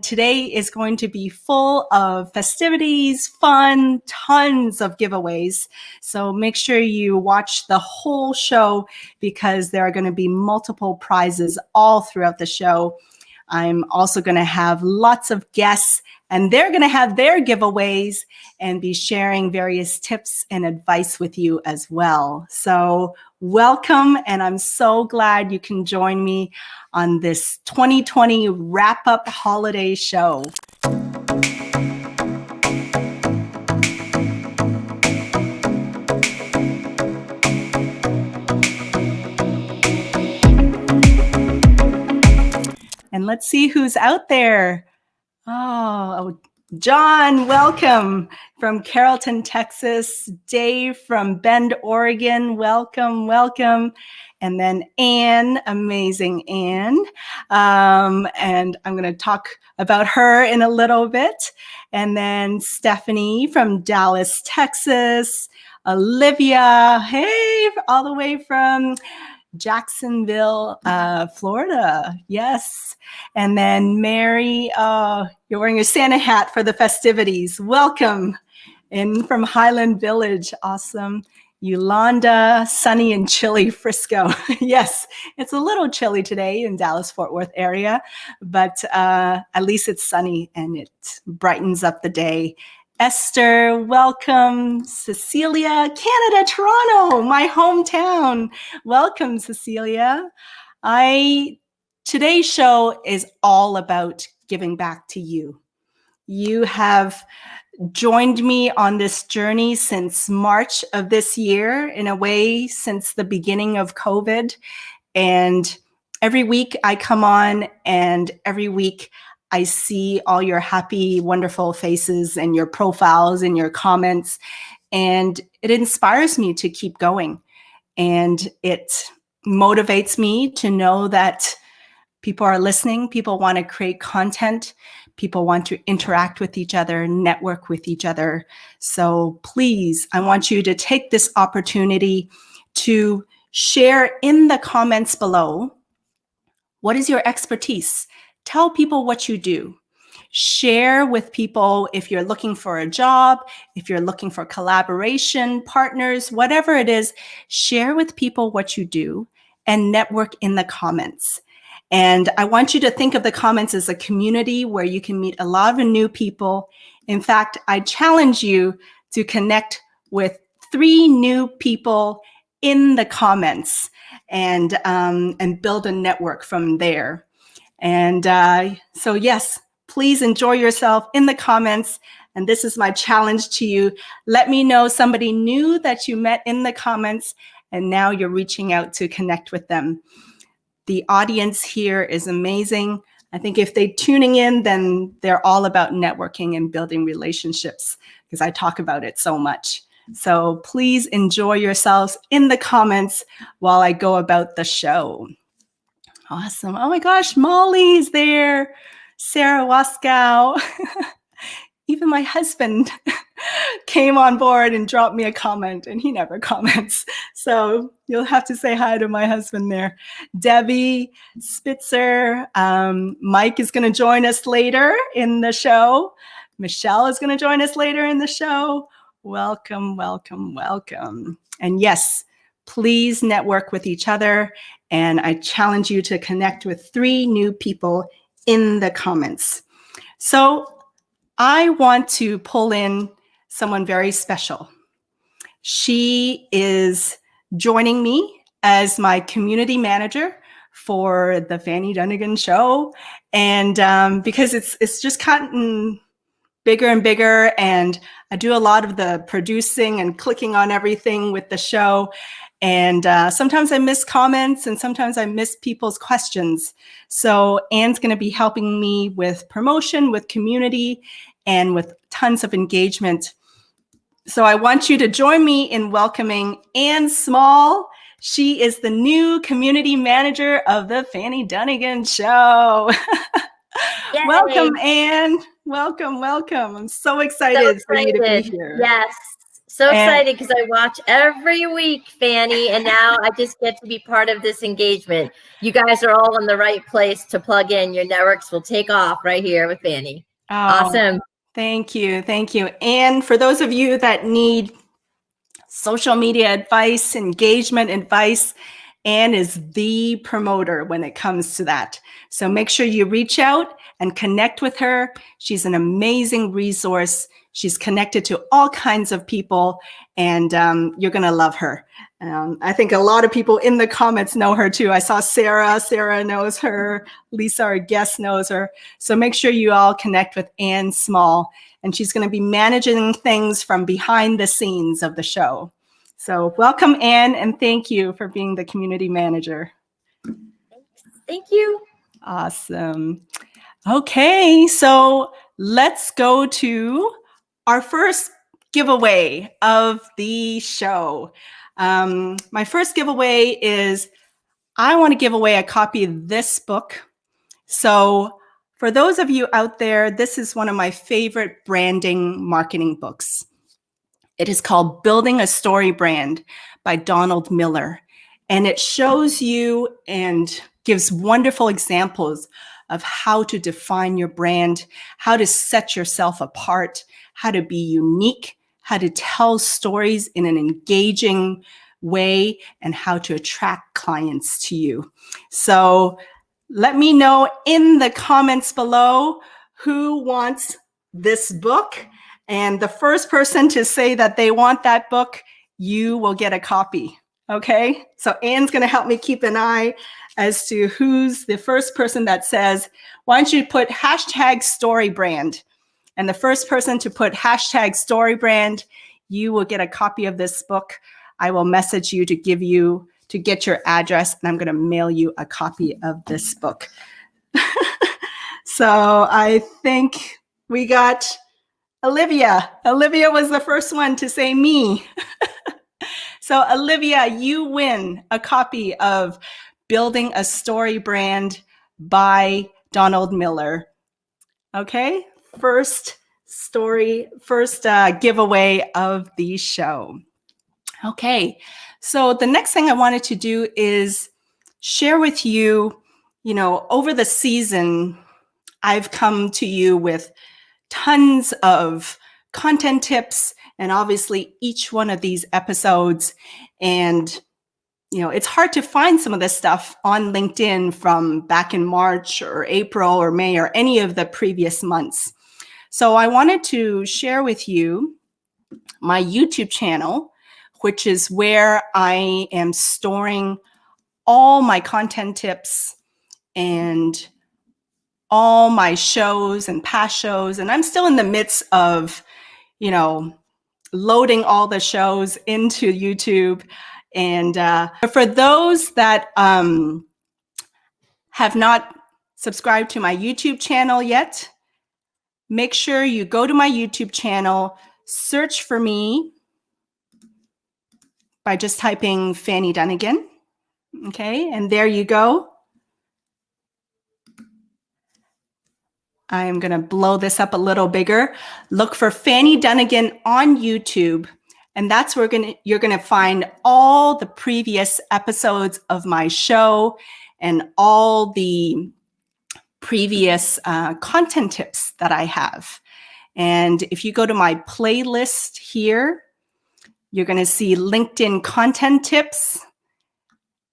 Today is going to be full of festivities, fun, tons of giveaways. So make sure you watch the whole show because there are going to be multiple prizes all throughout the show. I'm also going to have lots of guests, and they're going to have their giveaways and be sharing various tips and advice with you as well. So welcome, and I'm so glad you can join me on this 2020 wrap-up holiday show. And let's see who's out there. Oh, John, welcome from Carrollton, Texas. Dave from Bend, Oregon, welcome, welcome. And then Anne, amazing Anne. And I'm going to talk about her in a little bit. And then Stephanie from Dallas, Texas. Olivia, hey, all the way from Jacksonville, Florida. Yes. And then Mary, you're wearing your Santa hat for the festivities. Welcome. In from Highland Village. Awesome. Yolanda, sunny and chilly Frisco. Yes, it's a little chilly today in Dallas-Fort Worth area, but at least it's sunny and it brightens up the day. Esther, welcome. Cecilia, Canada, Toronto, my hometown. Welcome, Cecilia. Today's show is all about giving back to you. You have joined me on this journey since March of this year, in a way, since the beginning of COVID. And every week I come on, and every week I see all your happy, wonderful faces and your profiles and your comments, and it inspires me to keep going. And it motivates me to know that people are listening, people want to create content, people want to interact with each other, network with each other. So please, I want you to take this opportunity to share in the comments below. What is your expertise? Tell people what you do. Share with people if you're looking for a job, if you're looking for collaboration, partners, whatever it is, share with people what you do and network in the comments. And I want you to think of the comments as a community where you can meet a lot of new people. In fact, I challenge you to connect with 3 new people in the comments and build a network from there. And so yes, please enjoy yourself in the comments. And this is my challenge to you. Let me know somebody new that you met in the comments, and now you're reaching out to connect with them. The audience here is amazing. I think if they're tuning in, then they're all about networking and building relationships, because I talk about it so much. So please enjoy yourselves in the comments while I go about the show. Awesome. Oh my gosh, Molly's there. Sarah Waskow. Even my husband came on board and dropped me a comment, and he never comments. So you'll have to say hi to my husband there. Debbie Spitzer. Mike is going to join us later in the show. Meshell is going to join us later in the show. Welcome, welcome, welcome. And yes, please network with each other. And I challenge you to connect with 3 new people in the comments. So I want to pull in someone very special. She is joining me as my community manager for the Fanny Dunagan show. And because it's just gotten bigger and bigger, and I do a lot of the producing and clicking on everything with the show. And sometimes I miss comments, and sometimes I miss people's questions. So Anne's going to be helping me with promotion, with community, and with tons of engagement. So I want you to join me in welcoming Anne Small. She is the new community manager of the Fanny Dunagan show. Welcome, Anne. Welcome, welcome. I'm so excited for you to be here. Yes. So And- excited because I watch every week, Fanny, and now I just get to be part of this engagement. You guys are all in the right place to plug in. Your networks will take off right here with Fanny. Oh, awesome. Thank you. Thank you. And for those of you that need social media advice, engagement advice, Anne is the promoter when it comes to that. So make sure you reach out and connect with her. She's an amazing resource. She's connected to all kinds of people, and you're going to love her. I think a lot of people in the comments know her too. I saw Sarah. Sarah knows her. Lisa, our guest, knows her. So make sure you all connect with Anne Small, and she's going to be managing things from behind the scenes of the show. So welcome, Anne, and thank you for being the community manager. Thank you. Awesome. Okay, so let's go to our first giveaway of the show. My first giveaway is I want to give away a copy of this book. So for those of you out there, this is one of my favorite branding marketing books. It is called Building a Story Brand by Donald Miller. And it shows you and gives wonderful examples of how to define your brand, how to set yourself apart, how to be unique, how to tell stories in an engaging way, and how to attract clients to you. So let me know in the comments below who wants this book. And the first person to say that they want that book, you will get a copy. Okay? So Anne's going to help me keep an eye as to who's the first person that says, why don't you put hashtag story brand? And the first person to put hashtag story brand, you will get a copy of this book. I will message you to get your address, and I'm going to mail you a copy of this book. So I think we got Olivia. Olivia was the first one to say me. So Olivia, you win a copy of Building a Story Brand by Donald Miller. Okay, first giveaway of the show. Okay, so the next thing I wanted to do is share with you, over the season, I've come to you with tons of content tips, and obviously each one of these episodes. And, it's hard to find some of this stuff on LinkedIn from back in March or April or May or any of the previous months. So I wanted to share with you my YouTube channel, which is where I am storing all my content tips and all my shows and past shows. And I'm still in the midst of, loading all the shows into YouTube. And for those that have not subscribed to my YouTube channel yet, make sure you go to my YouTube channel, search for me by just typing Fanny Dunagan. Okay, and there you go. I'm going to blow this up a little bigger. Look for Fanny Dunagan on YouTube, and that's where you're going to find all the previous episodes of my show and all the previous content tips that I have. And if you go to my playlist here, you're going to see LinkedIn content tips,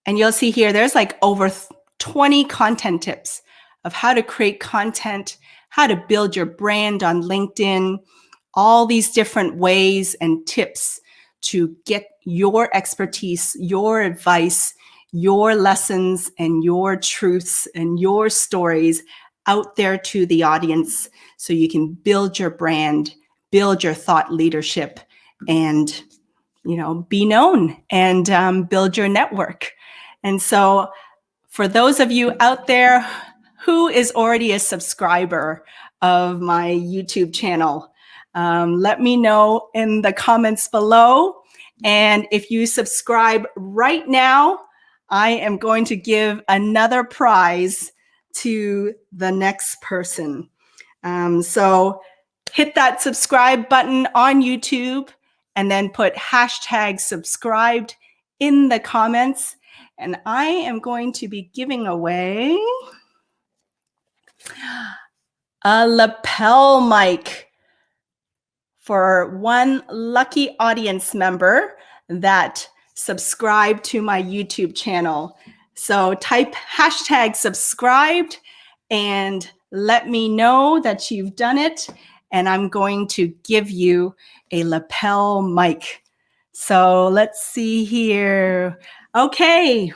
and you'll see here there's like over 20 content tips of how to create content, how to build your brand on LinkedIn, all these different ways and tips to get your expertise, your advice, your lessons, and your truths and your stories out there to the audience so you can build your brand, build your thought leadership, and be known and build your network. And so for those of you out there who is already a subscriber of my YouTube channel, let me know in the comments below. And if you subscribe right now, I am going to give another prize to the next person. So hit that subscribe button on YouTube and then put hashtag subscribed in the comments. And I am going to be giving away a lapel mic for one lucky audience member that subscribed to my YouTube channel. So type hashtag subscribed and let me know that you've done it. And I'm going to give you a lapel mic. So let's see here. Okay,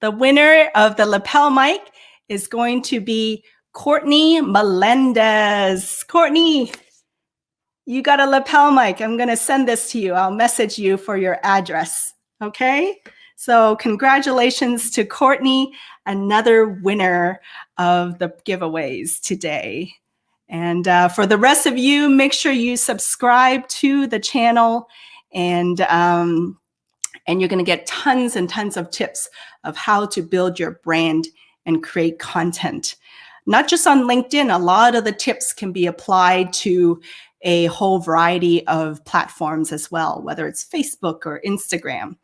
the winner of the lapel mic is going to be Courtney Melendez. Courtney, you got a lapel mic. I'm going to send this to you. I'll message you for your address. Okay? So congratulations to Courtney, another winner of the giveaways today. And for the rest of you, make sure you subscribe to the channel, and you're going to get tons and tons of tips of how to build your brand and create content. Not just on LinkedIn, a lot of the tips can be applied to a whole variety of platforms as well, whether it's Facebook or Instagram.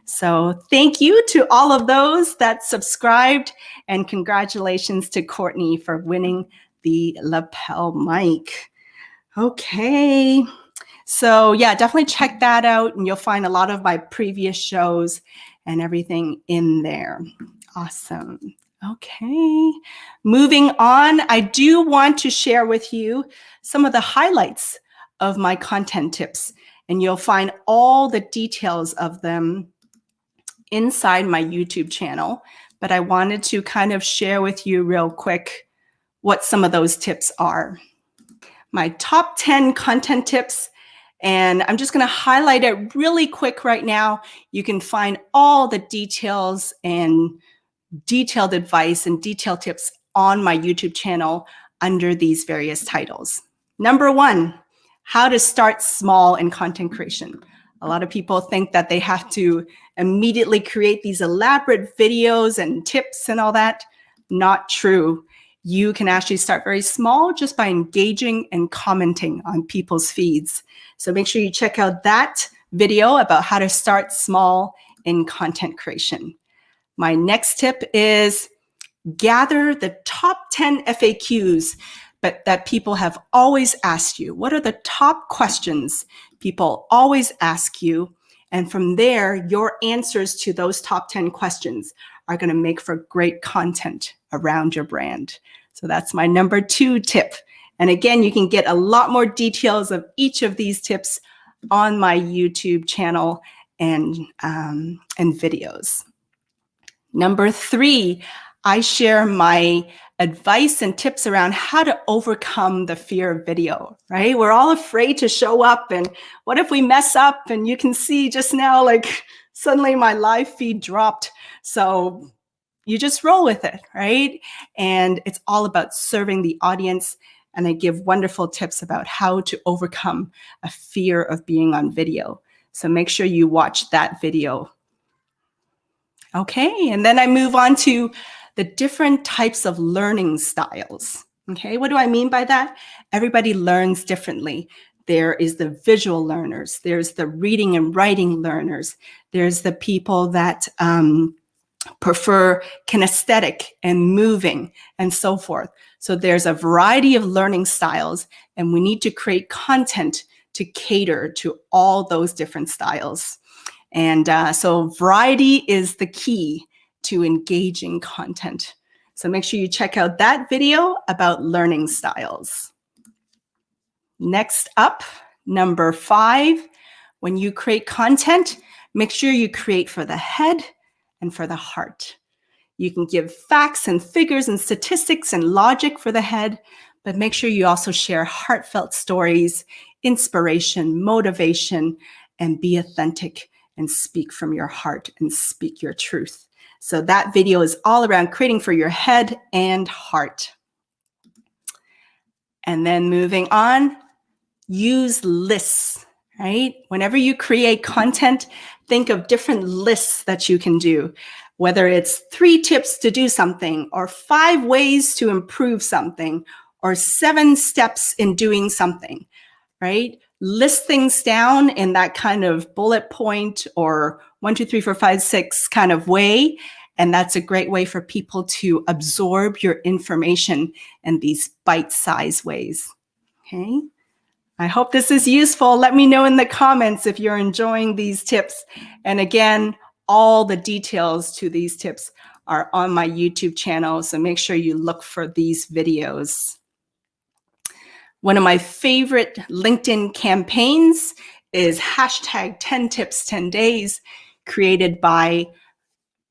So thank you to all of those that subscribed, and congratulations to Courtney for winning the lapel mic. Okay. So yeah, definitely check that out, and you'll find a lot of my previous shows and everything in there. Awesome. Okay. Moving on, I do want to share with you some of the highlights of my content tips, and you'll find all the details of them inside my YouTube channel. But I wanted to kind of share with you real quick what some of those tips are. My top 10 content tips, and I'm just going to highlight it really quick right now. You can find all the details and detailed advice and detailed tips on my YouTube channel under these various titles. Number 1, how to start small in content creation. A lot of people think that they have to immediately create these elaborate videos and tips and all that. Not true. You can actually start very small just by engaging and commenting on people's feeds. So make sure you check out that video about how to start small in content creation. My next tip is gather the top 10 FAQs that people have always asked you. What are the top questions people always ask you? And from there, your answers to those top 10 questions are going to make for great content around your brand. So that's my number 2 tip. And again, you can get a lot more details of each of these tips on my YouTube channel and videos. Number 3, I share my advice and tips around how to overcome the fear of video, right? We're all afraid to show up, and what if we mess up? And you can see just now, like suddenly my live feed dropped. So you just roll with it, right? And it's all about serving the audience. And I give wonderful tips about how to overcome a fear of being on video. So make sure you watch that video. Okay, and then I move on to the different types of learning styles. Okay, what do I mean by that? Everybody learns differently. There is the visual learners. There's the reading and writing learners. There's the people that prefer kinesthetic and moving and so forth. So there's a variety of learning styles, and we need to create content to cater to all those different styles. And so variety is the key to engaging content. So make sure you check out that video about learning styles. Next up, number 5, when you create content, make sure you create for the head and for the heart. You can give facts and figures and statistics and logic for the head, but make sure you also share heartfelt stories, inspiration, motivation, and be authentic and speak from your heart and speak your truth. So that video is all around creating for your head and heart. And then moving on, use lists, right? Whenever you create content, think of different lists that you can do, whether it's 3 tips to do something, or 5 ways to improve something, or 7 steps in doing something, right? list things down in that kind of bullet point or 1, 2, 3, 4, 5, 6 kind of way. And that's a great way for people to absorb your information in these bite-sized ways. Okay. I hope this is useful. Let me know in the comments if you're enjoying these tips. And again, all the details to these tips are on my YouTube channel. So make sure you look for these videos. One of my favorite LinkedIn campaigns is hashtag 10 tips, 10 days, created by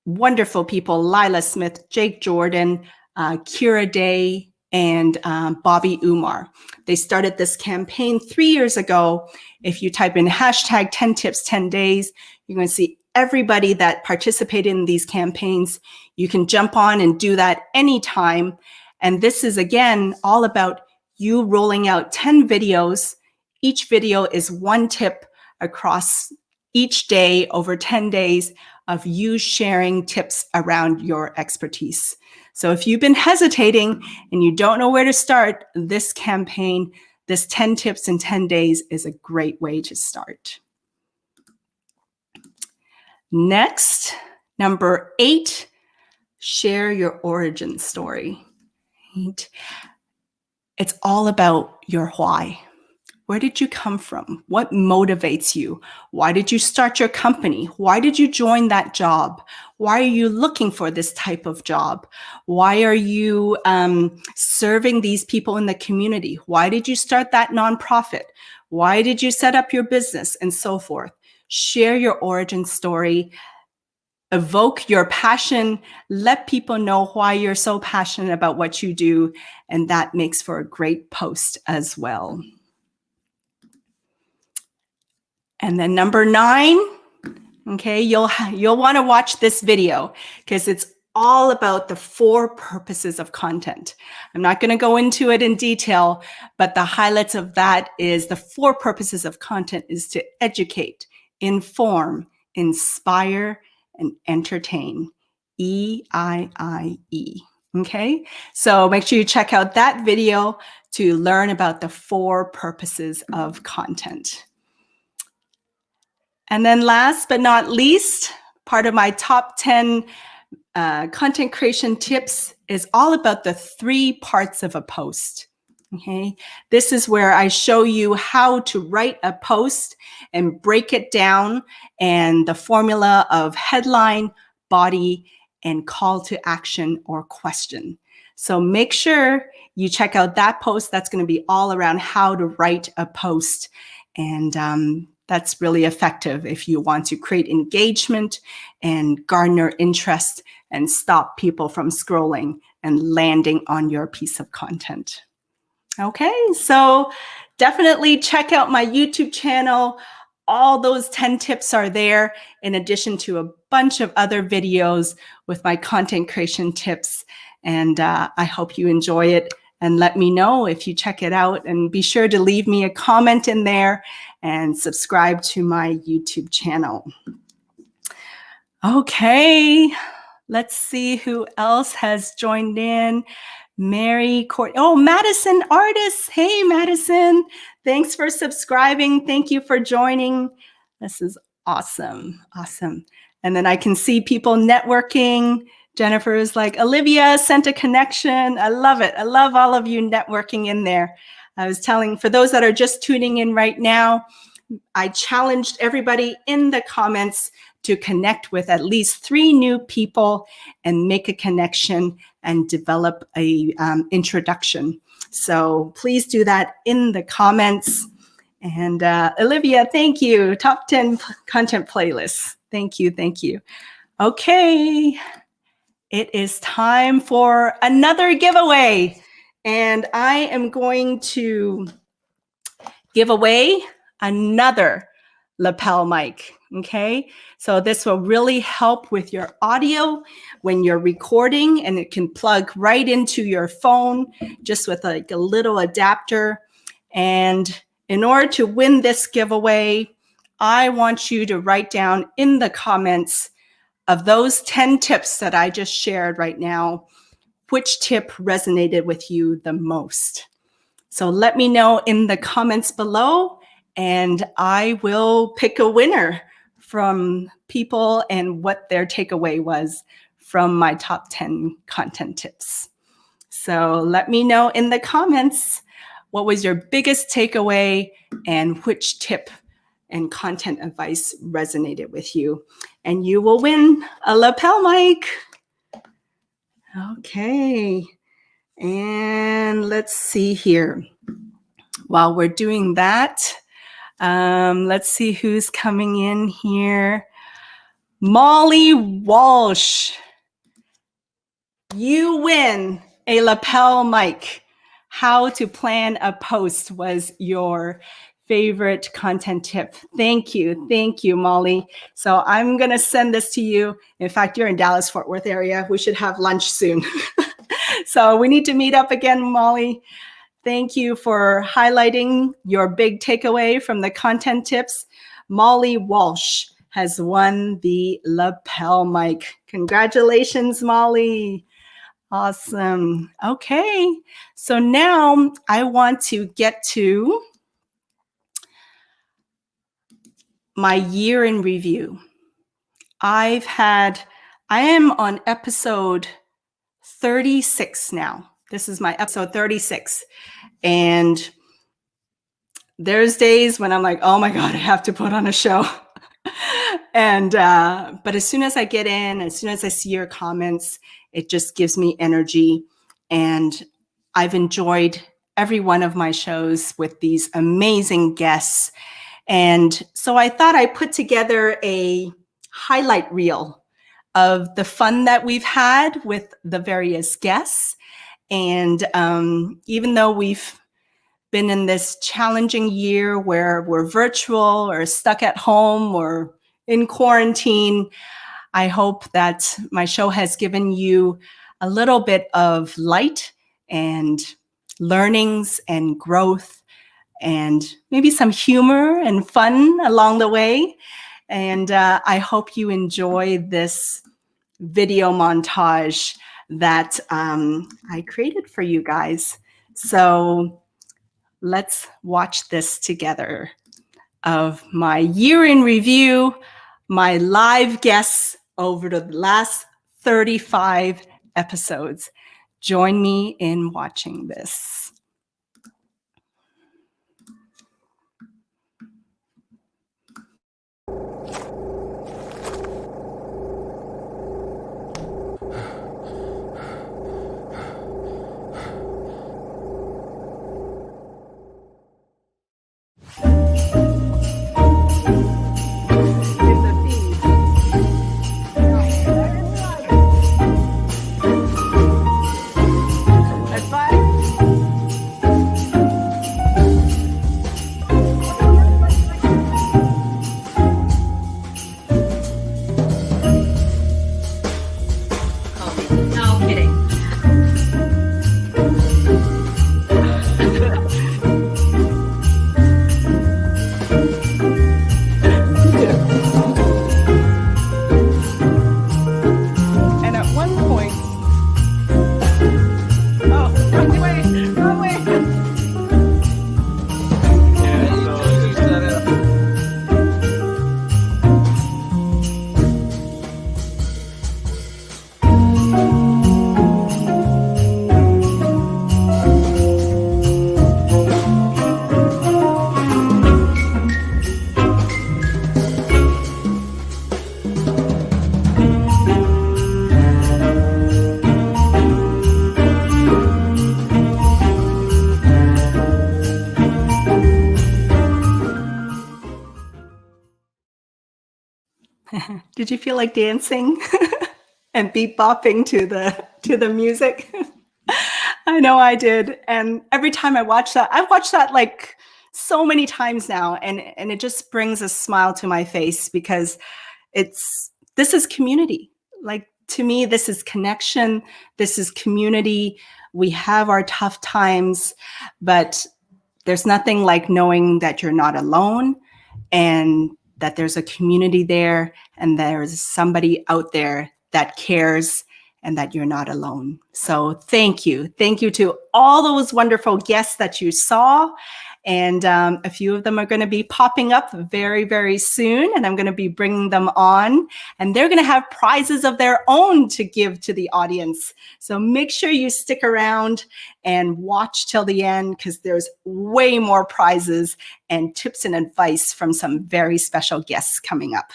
wonderful people, Lila Smith, Jake Jordan, Kira Day, and Bobby Umar. They started this campaign 3 years ago. If you type in hashtag 10 tips, 10 days, you're going to see everybody that participated in these campaigns. You can jump on and do that anytime. And this is, again, all about you rolling out 10 videos. Each video is one tip across each day over 10 days of you sharing tips around your expertise. So if you've been hesitating and you don't know where to start, this campaign, this 10 tips in 10 days is a great way to start. Next, number 8, share your origin story. Right? It's all about your why. Where did you come from? What motivates you? Why did you start your company? Why did you join that job? Why are you looking for this type of job? Why are you serving these people in the community? Why did you start that nonprofit? Why did you set up your business? And so forth. Share your origin story. Evoke your passion. Let people know why you're so passionate about what you do. And that makes for a great post as well. And then number 9, okay, you'll want to watch this video because it's all about the 4 purposes of content. I'm not going to go into it in detail, but the highlights of that is the 4 purposes of content is to educate, inform, inspire, and entertain. EIIE. Okay, so make sure you check out that video to learn about the 4 purposes of content. And then last but not least, part of my top 10 content creation tips is all about the 3 parts of a post. Okay, this is where I show you how to write a post and break it down and the formula of headline, body, and call to action or question. So make sure you check out that post. That's going to be all around how to write a post. And that's really effective if you want to create engagement and garner interest and stop people from scrolling and landing on your piece of content. Okay, so definitely check out my YouTube channel. All those 10 tips are there, in addition to a bunch of other videos with my content creation tips. And I hope you enjoy it. And let me know if you check it out. And be sure to leave me a comment in there and subscribe to my YouTube channel. Okay, let's see who else has joined in. Mary Court. Oh, Madison Artist. Hey, Madison. Thanks for subscribing. Thank you for joining. This is awesome. Awesome. And then I can see people networking. Jennifer is like, Olivia sent a connection. I love it. I love all of you networking in there. I was telling, for those that are just tuning in right now, I challenged everybody in the comments to connect with at least 3 new people and make a connection and develop a introduction. So please do that in the comments. And Olivia, thank you. Top 10 content playlists. Thank you. Thank you. Okay. It is time for another giveaway. And I am going to give away another lapel mic. Okay, so this will really help with your audio when you're recording, and it can plug right into your phone just with like a little adapter. And in order to win this giveaway, I want you to write down in the comments of those 10 tips that I just shared right now, which tip resonated with you the most. So let me know in the comments below, and I will pick a winner from people and what their takeaway was from my top 10 content tips. So let me know in the comments what was your biggest takeaway and which tip and content advice resonated with you. And you will win a lapel mic. Okay. And let's see here. While we're doing that, let's see who's coming in here. Molly Walsh, you win a lapel mic. How to plan a post was your favorite content tip. Thank you, Molly. So I'm gonna send this to you. In fact, you're in Dallas, Fort Worth area. We should have lunch soon. So we need to meet up again, Molly. Thank you for highlighting your big takeaway from the content tips. Molly Walsh has won the lapel mic. Congratulations, Molly. Awesome. Okay, so now I want to get to my year in review. I am on episode 36 now. This is my episode 36. And there's days when I'm like, oh my God, I have to put on a show. And, but as soon as I get in, as soon as I see your comments, it just gives me energy. And I've enjoyed every one of my shows with these amazing guests. And so I thought I put together a highlight reel of the fun that we've had with the various guests. And even though we've been in this challenging year where we're virtual or stuck at home or in quarantine, I hope that my show has given you a little bit of light and learnings and growth and maybe some humor and fun along the way. And I hope you enjoy this video montage that I created for you guys. So let's watch this together of my year in review, my live guests over the last 35 episodes. Join me in watching this. Did you feel like dancing and beat bopping to the music? I know I did. And every time I watch that, I've watched that like so many times now, and it just brings a smile to my face because this is community. Like, to me, this is connection. This is community. We have our tough times, but there's nothing like knowing that you're not alone and that there's a community there and there's somebody out there that cares and that you're not alone. So thank you. Thank you to all those wonderful guests that you saw. And a few of them are going to be popping up very, very soon. And I'm going to be bringing them on. And they're going to have prizes of their own to give to the audience. So make sure you stick around and watch till the end, because there's way more prizes and tips and advice from some very special guests coming up.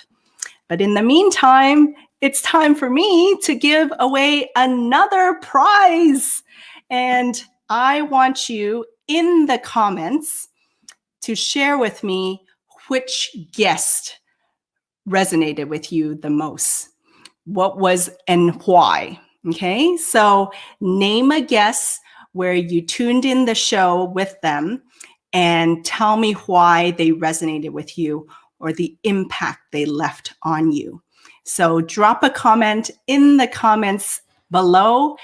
But in the meantime, it's time for me to give away another prize. And I want you in the comments to share with me which guest resonated with you the most. What was and why? Okay, so name a guest where you tuned in the show with them and tell me why they resonated with you or the impact they left on you. So drop a comment in the comments below.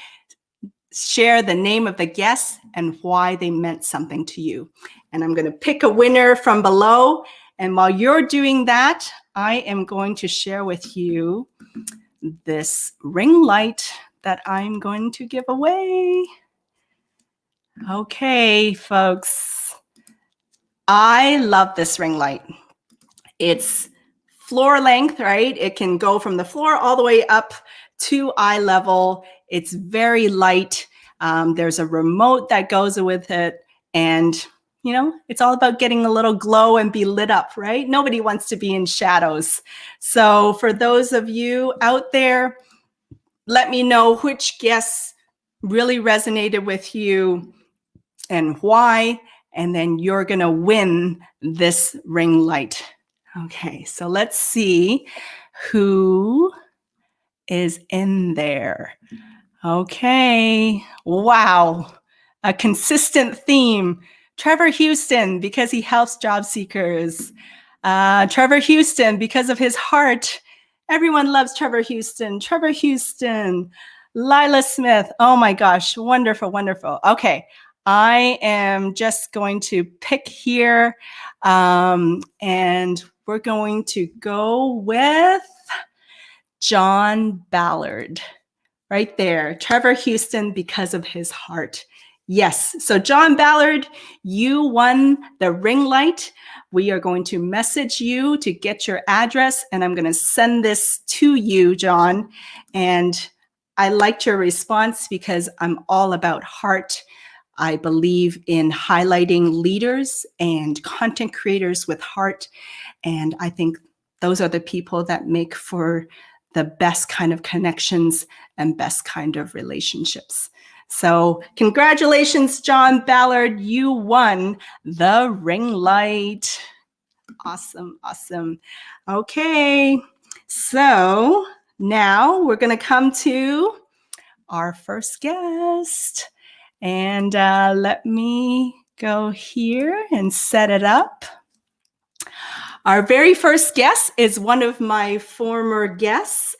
Share the name of the guest and why they meant something to you. And I'm going to pick a winner from below. And while you're doing that, I am going to share with you this ring light that I'm going to give away. Okay, folks. I love this ring light. It's floor length, right? It can go from the floor all the way up to eye level. It's very light. There's a remote that goes with it. And, you know, it's all about getting a little glow and be lit up, right? Nobody wants to be in shadows. So for those of you out there, let me know which guests really resonated with you and why. And then you're going to win this ring light. Okay, so let's see who is in there. Okay, wow, a consistent theme. Trevor Houston, because he helps job seekers. Trevor Houston, because of his heart. Everyone loves Trevor Houston. Trevor Houston. Lila Smith. Oh my gosh, wonderful, wonderful. Okay, I am just going to pick here, and we're going to go with John Ballard. Right there, Trevor Houston, because of his heart. Yes, so John Ballard, you won the ring light. We are going to message you to get your address, and I'm going to send this to you, John. And I liked your response because I'm all about heart. I believe in highlighting leaders and content creators with heart. And I think those are the people that make for the best kind of connections and best kind of relationships. So congratulations, John Ballard. You won the ring light. Awesome, awesome. Okay, so now we're going to come to our first guest. And let me go here and set it up. Our very first guest is one of my former guests,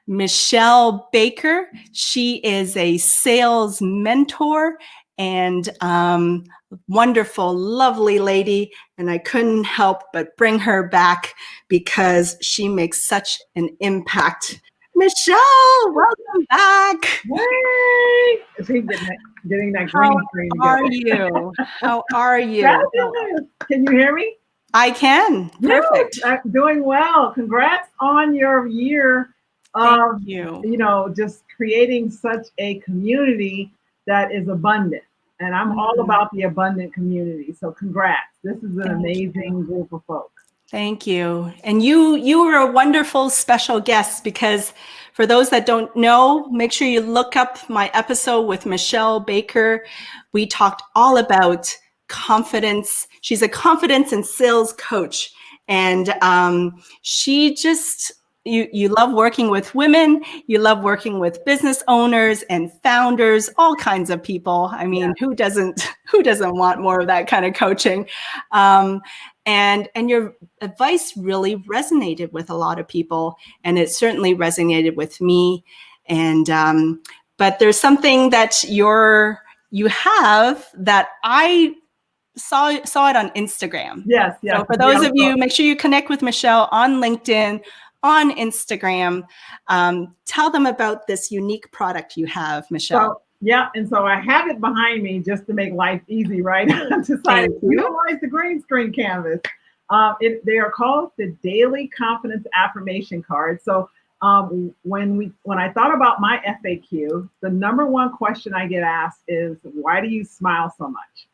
Meshell Baker. She is a sales mentor and wonderful, lovely lady. And I couldn't help but bring her back because she makes such an impact. Meshell, welcome back. Yay! Getting that green screen together. How are you? How are you? Can you hear me? I can. Perfect. Yes, I'm doing well. Congrats on your year of, you know, just creating such a community that is abundant. And I'm all about the abundant community. So congrats. This is an amazing group of folks. Thank you. And you were a wonderful special guest, because for those that don't know, make sure you look up my episode with Meshell Baker. We talked all about confidence. She's a confidence and sales coach. And she just, you love working with women. You love working with business owners and founders, all kinds of people. I mean, who doesn't want more of that kind of coaching? And your advice really resonated with a lot of people, and it certainly resonated with me. And but there's something that you have that I saw it on Instagram. Yes. So for those of you, make sure you connect with Meshell on LinkedIn, on Instagram. Tell them about this unique product you have, Meshell. Yeah, and so I have it behind me just to make life easy, right? I decided to utilize the green screen canvas. They are called the Daily Confidence Affirmation Cards. So when I thought about my FAQ, the number one question I get asked is, why do you smile so much?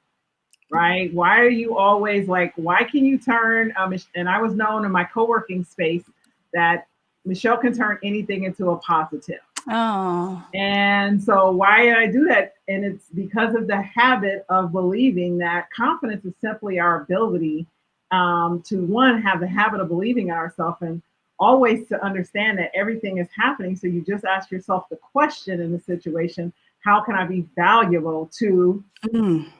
Right? Why are you always like, why can you turn, and I was known in my co-working space that Meshell can turn anything into a positive. Oh. And so why did I do that? And it's because of the habit of believing that confidence is simply our ability to, one, have the habit of believing in ourselves, and always to understand that everything is happening. So you just ask yourself the question in the situation, how can I be valuable to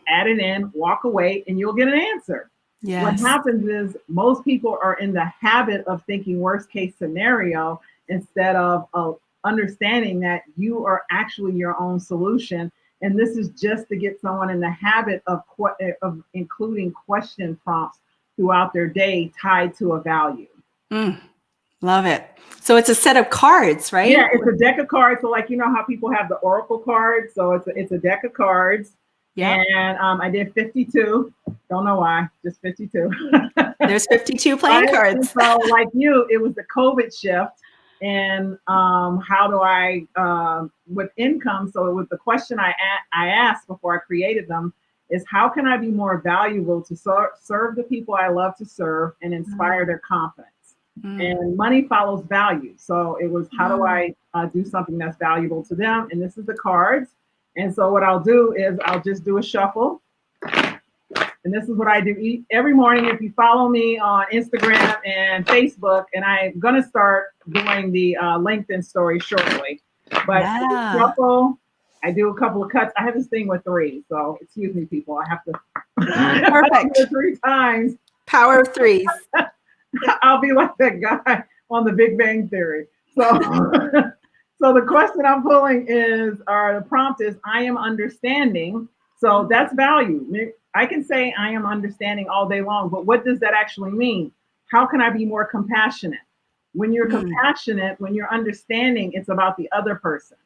add it in, walk away, and you'll get an answer. Yes. What happens is most people are in the habit of thinking worst case scenario instead of understanding that you are actually your own solution. And this is just to get someone in the habit of including question prompts throughout their day tied to a value. Love it. So it's a set of cards, right? Yeah, it's a deck of cards. So like, you know how people have the Oracle cards? So it's a deck of cards. Yeah. And I did 52. Don't know why, just 52. There's 52 playing cards. And so like you, it was the COVID shift. And how do I, with income, so it was the question I asked before I created them, is how can I be more valuable to serve the people I love to serve and inspire their confidence? And money follows value. So it was, how do I do something that's valuable to them? And this is the cards. And so what I'll do is I'll just do a shuffle. And this is what I do every morning. If you follow me on Instagram and Facebook, and I'm going to start doing the LinkedIn story shortly. But I shuffle, I do a couple of cuts. I have this thing with 3. So excuse me, people. I have to perfect 3 times. Power of 3s. I'll be like that guy on the Big Bang Theory. So, so the question I'm pulling is, or the prompt is, I am understanding. So that's value. I can say I am understanding all day long, but what does that actually mean? How can I be more compassionate? When you're compassionate, when you're understanding, it's about the other person,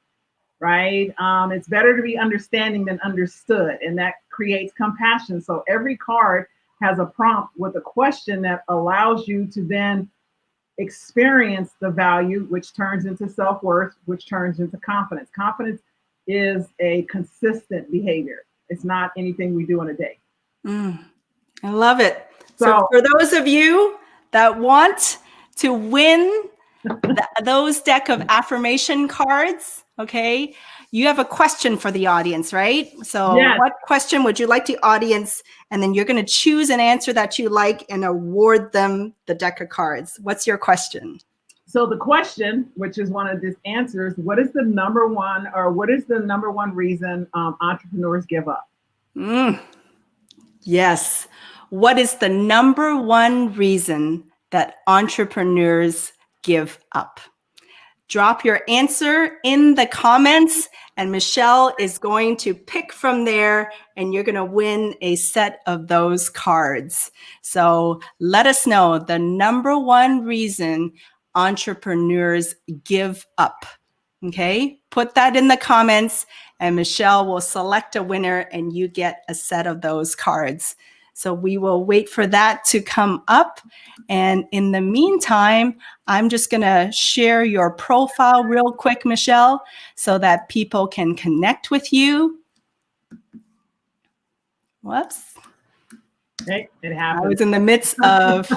right? It's better to be understanding than understood, and that creates compassion. So every card has a prompt with a question that allows you to then experience the value, which turns into self-worth, which turns into confidence. Confidence is a consistent behavior. It's not anything we do in a day. I love it. So for those of you that want to win those deck of affirmation cards, okay, you have a question for the audience, right? So what question would you like the audience, and then you're going to choose an answer that you like and award them the deck of cards. What's your question? So the question, which is one of these answers, what is the number one reason entrepreneurs give up? Yes. What is the number one reason that entrepreneurs give up? Drop your answer in the comments, and Meshell is going to pick from there, and you're going to win a set of those cards. So let us know the number one reason entrepreneurs give up. Okay, put that in the comments, and Meshell will select a winner, and you get a set of those cards. So we will wait for that to come up. And in the meantime, I'm just going to share your profile real quick, Meshell, so that people can connect with you. Whoops. Hey, it happened. I was in the midst of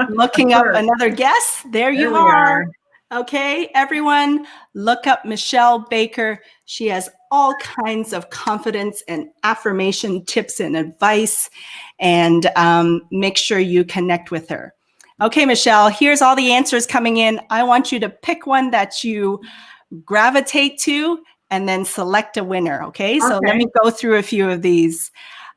looking up another guest. There you are. Okay, everyone, look up Meshell Baker. She has all kinds of confidence and affirmation tips and advice, and make sure you connect with her. Okay, Meshell, here's all the answers coming in. I want you to pick one that you gravitate to and then select a winner, okay? So let me go through a few of these.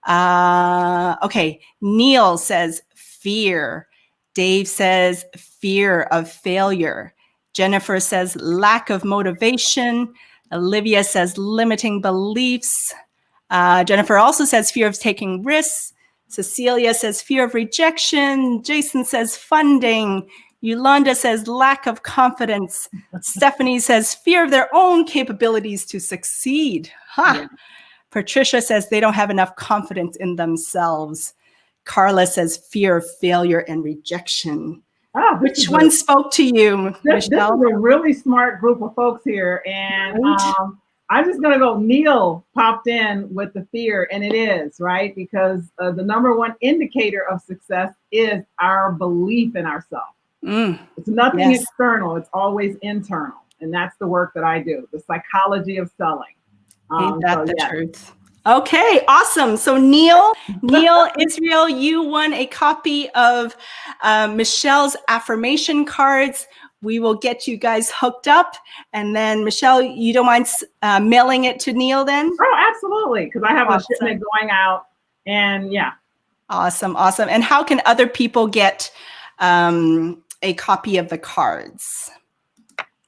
Okay, Neil says fear. Dave says fear of failure. Jennifer says lack of motivation. Olivia says limiting beliefs. Jennifer also says fear of taking risks. Cecilia says fear of rejection. Jason says funding. Yolanda says lack of confidence. Stephanie says fear of their own capabilities to succeed. Yeah. Patricia says they don't have enough confidence in themselves. Carla says fear of failure and rejection. Oh, Which one spoke to you, this is Meshell? a really smart group of folks here. And Right. I'm just going to go. Neil popped in with the fear, and it is, right? Because the number one indicator of success is our belief in ourselves. It's nothing Yes. external. It's always internal. And that's the work that I do, the psychology of selling. Ain't that the truth? Okay, awesome. So Neil Israel, you won a copy of Meshell's affirmation cards. We will get you guys hooked up. And then Meshell, you don't mind mailing it to Neil then? Oh, absolutely. Because I have Awesome. a shipment going out. And yeah. Awesome, awesome. And how can other people get a copy of the cards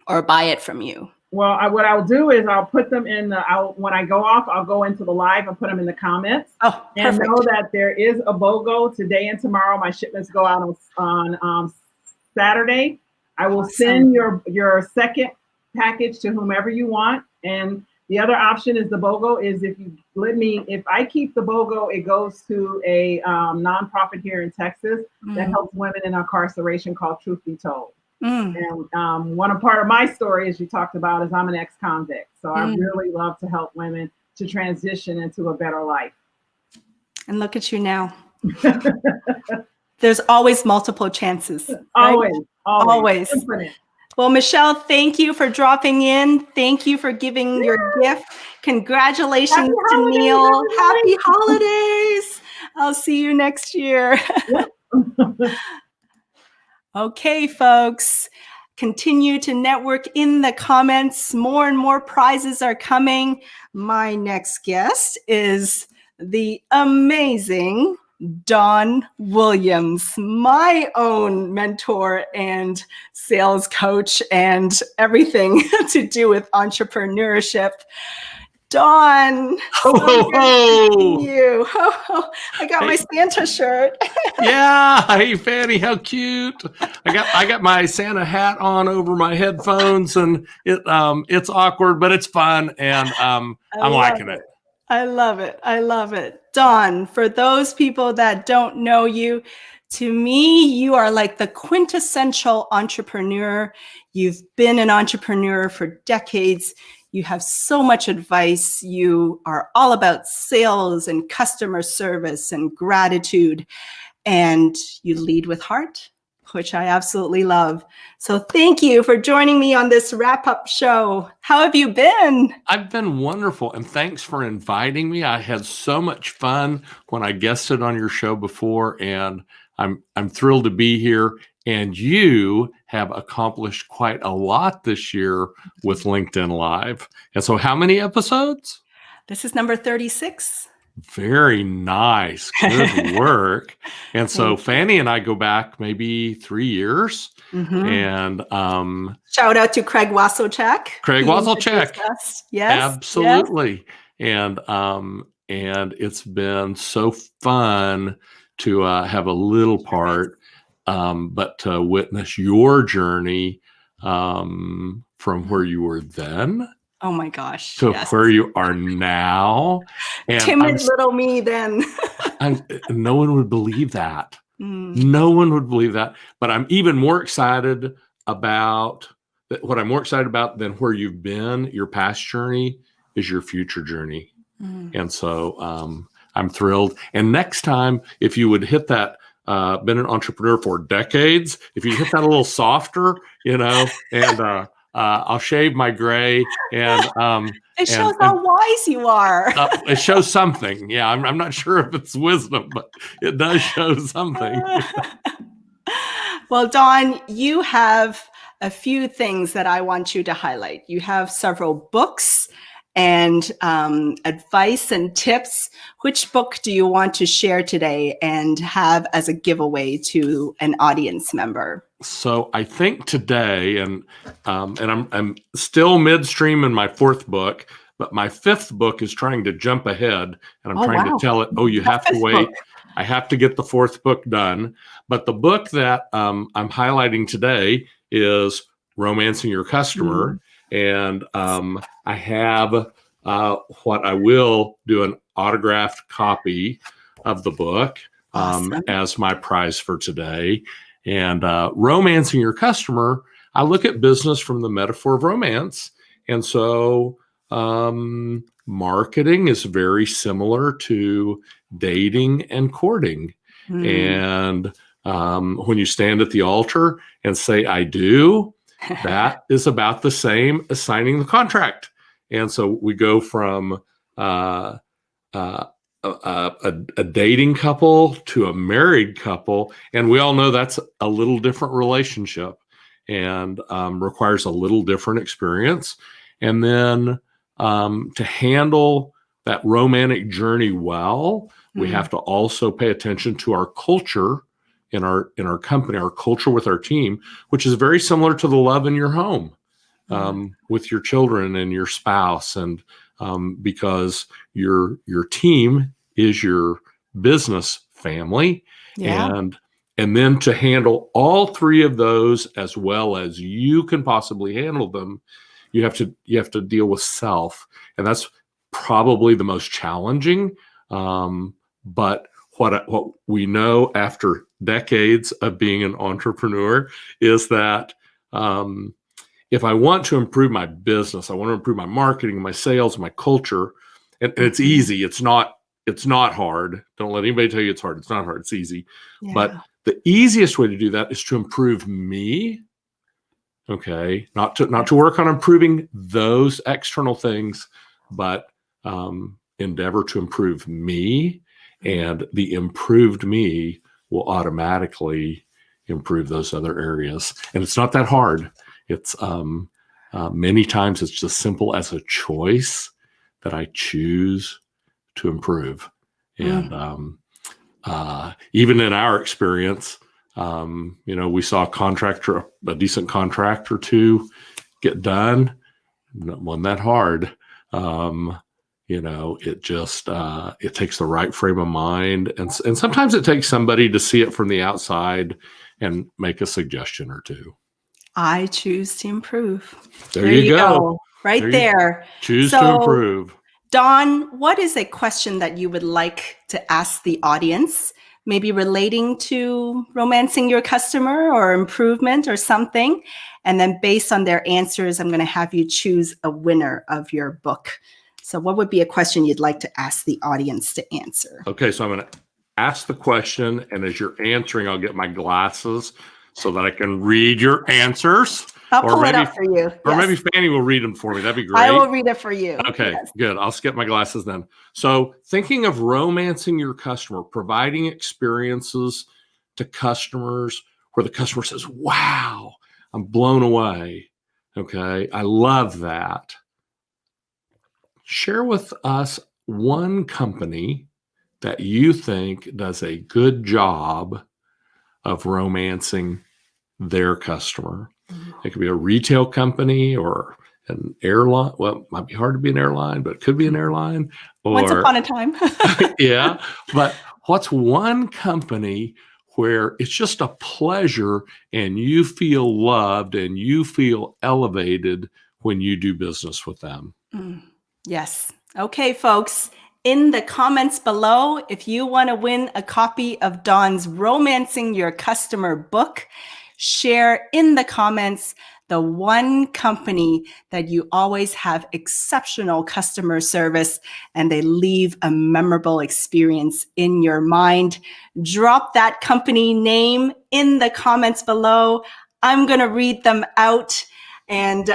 or buy it from you? Well, what I'll do is I'll put them in when I go off, I'll go into the live and put them in the comments. Oh, and perfect. know that there is a BOGO today and tomorrow. My shipments go out on Saturday. I will send your second package to whomever you want. And the other option is the BOGO is if I keep the BOGO, it goes to a nonprofit here in Texas that helps women in incarceration called Truth Be Told. And part of my story, as you talked about, is I'm an ex-convict. So I really love to help women to transition into a better life. And look at you now. There's always multiple chances. Always, right? always. Infinite. Well, Meshell, thank you for dropping in. Thank you for giving your gift. Congratulations to Neil. Everybody. Happy holidays. I'll see you next year. Okay, folks, continue to network in the comments. More and more prizes are coming. My next guest is the amazing Dawn Williams, my own mentor and sales coach and everything to do with entrepreneurship. Dawn, you. I got my Santa shirt. Yeah, hey Fanny, how cute! I got my Santa hat on over my headphones, and it's awkward, but it's fun, and I'm liking it. I love it. I love it. Dawn, for those people that don't know you, to me, you are like the quintessential entrepreneur. You've been an entrepreneur for decades. You have so much advice. You are all about sales and customer service and gratitude, and you lead with heart, which I absolutely love. So thank you for joining me on this wrap-up show. How have you been? I've been wonderful, and thanks for inviting me. I had so much fun when I guested on your show before, and I'm thrilled to be here. And you have accomplished quite a lot this year with LinkedIn Live. And so how many episodes? This is number 36. Very nice. Good work. And so Fanny and I go back maybe 3 years. And shout out to Craig Wasilchak. Craig Wasilchak. Yes. Absolutely. Yes. And it's been so fun to have a little part, but to witness your journey from where you were then. Oh my gosh. To where you are now. And timid little me then. No one would believe that. No one would believe that. But I'm even more excited about what I'm more excited about than where you've been, your past journey, is your future journey. And so I'm thrilled. And next time, if you would hit that, been an entrepreneur for decades, if you hit that a little softer, and I'll shave my gray, and it shows how wise you are. It shows something. Yeah, I'm not sure if it's wisdom, but it does show something. Well, Dawn, you have a few things that I want you to highlight. You have several books and advice and tips. Which book do you want to share today and have as a giveaway to an audience member? So I think today, and I'm still midstream in my 4th book, but my 5th book is trying to jump ahead, and I'm trying to tell it, you have to wait. I have to get the 4th book done. But the book that I'm highlighting today is Romancing Your Customer. And I have what I will do an autographed copy of the book as my prize for today. And Romancing Your Customer, I look at business from the metaphor of romance. And so marketing is very similar to dating and courting. And when you stand at the altar and say, I do, that is about the same as signing the contract. And so we go from a dating couple to a married couple. And we all know that's a little different relationship and requires a little different experience. And then to handle that romantic journey well, we have to also pay attention to our culture in our company, our culture with our team, which is very similar to the love in your home with your children and your spouse. And because your team is your business family. And then to handle all 3 of those as well as you can possibly handle them, you have to deal with self. And that's probably the most challenging. But what we know after decades of being an entrepreneur is that if I want to improve my business, I want to improve my marketing, my sales, my culture, and it's easy. It's not hard. Don't let anybody tell you it's hard. It's not hard. It's easy. But the easiest way to do that is to improve me. Okay, not to work on improving those external things, but endeavor to improve me, and the improved me will automatically improve those other areas. And it's not that hard. It's many times it's just simple as a choice that I choose to improve. And even in our experience, we saw a decent contract or 2 get done. It wasn't that hard. It just it takes the right frame of mind, and sometimes it takes somebody to see it from the outside and make a suggestion or 2. I choose to improve. There you go. Right there. Choose to improve. Dawn, what is a question that you would like to ask the audience, maybe relating to romancing your customer or improvement or something? And then based on their answers, I'm going to have you choose a winner of your book. So what would be a question you'd like to ask the audience to answer? Okay, so I'm going to ask the question, and as you're answering, I'll get my glasses so that I can read your answers. I'll pull it up for you. Or maybe Fanny will read them for me. That'd be great. I will read it for you. Okay, good. I'll skip my glasses then. So thinking of romancing your customer, providing experiences to customers where the customer says, wow, I'm blown away. Okay, I love that. Share with us one company that you think does a good job of romancing their customer. It could be a retail company or an airline. Well, it might be hard to be an airline, but it could be an airline. Or, once upon a time. Yeah. But what's one company where it's just a pleasure and you feel loved and you feel elevated when you do business with them? Yes. Okay, folks. In the comments below, if you want to win a copy of Dawn's Romancing Your Customer book, share in the comments the one company that you always have exceptional customer service and they leave a memorable experience in your mind. Drop that company name in the comments below. I'm going to read them out. And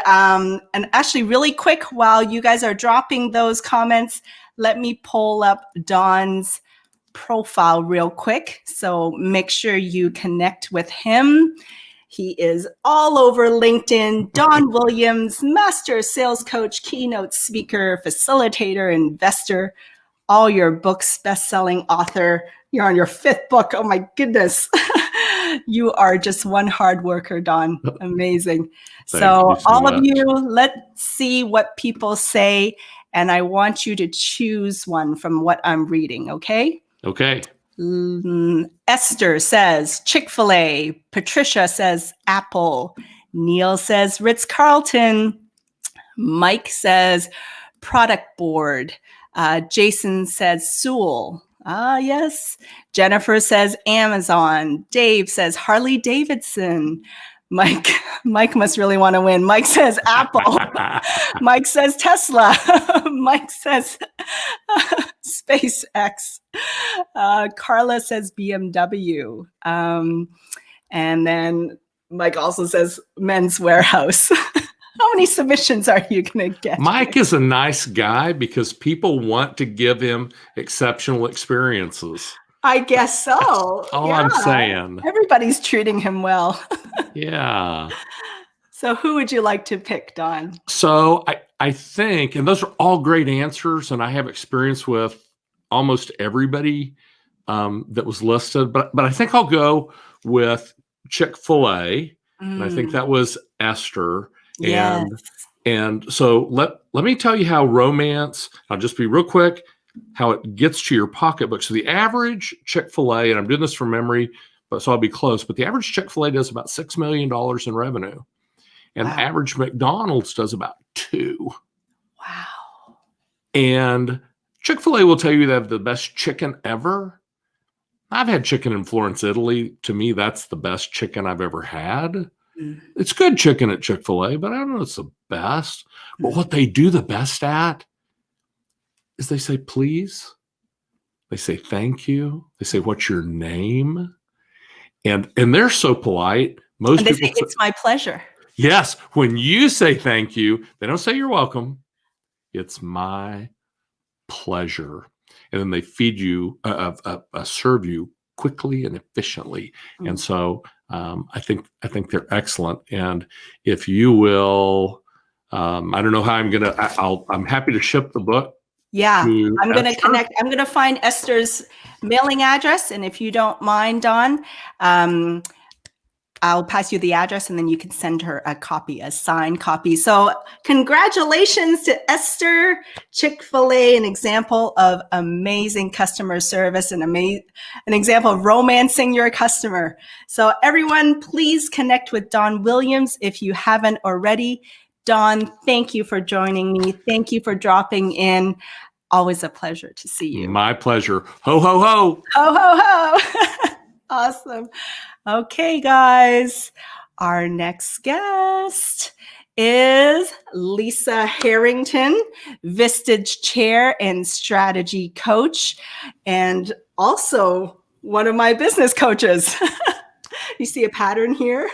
actually really quick, while you guys are dropping those comments, let me pull up Dawn's profile real quick. So make sure you connect with him. He is all over LinkedIn. Dawn Williams, master sales coach, keynote speaker, facilitator, investor, all your books, best-selling author. You're on your 5th book. Oh my goodness. You are just one hard worker, Dawn. Amazing. So all of you, let's see what people say. And I want you to choose one from what I'm reading, okay? Okay. Esther says Chick-fil-A. Patricia says Apple. Neil says Ritz-Carlton. Mike says Product Board. Jason says Sewell. Yes. Jennifer says Amazon. Dave says Harley Davidson. Mike must really want to win. Mike says Apple. Mike says Tesla. Mike says SpaceX. Carla says BMW. And then Mike also says Men's Warehouse. How many submissions are you going to get? Mike is a nice guy because people want to give him exceptional experiences. I guess so. That's all I'm saying. Everybody's treating him well. Yeah. So who would you like to pick, Don? So I think, and those are all great answers, and I have experience with almost everybody that was listed, but I think I'll go with Chick-fil-A. And I think that was Esther. Yes. And so let me tell you how romance, I'll just be real quick, how it gets to your pocketbook. So the average Chick-fil-A, and I'm doing this from memory, but so I'll be close, but the average Chick-fil-A does about $6 million in revenue. And the average McDonald's does about 2. Wow. And Chick-fil-A will tell you they have the best chicken ever. I've had chicken in Florence, Italy. To me, that's the best chicken I've ever had. It's good chicken at Chick-fil-A, but I don't know it's the best. But what they do the best at is they say, please. They say, thank you. They say, what's your name? And they're so polite. Most people say, it's my pleasure. Yes. When you say thank you, they don't say you're welcome. It's my pleasure. And then they feed you, serve you quickly and efficiently. And so I think they're excellent. And if you will, I don't know how I'm happy to ship the book. Yeah, I'm going to connect. I'm going to find Esther's mailing address. And if you don't mind, Don, I'll pass you the address and then you can send her a copy, a signed copy. So congratulations to Esther. Chick-fil-A, an example of amazing customer service and an example of romancing your customer. So everyone, please connect with Don Williams if you haven't already. Don, thank you for joining me. Thank you for dropping in. Always a pleasure to see you. My pleasure. Ho, ho, ho. Ho, ho, ho. Awesome. Okay, guys, our next guest is Lisa Harrington, Vistage Chair and Strategy Coach, and also one of my business coaches. You see a pattern here?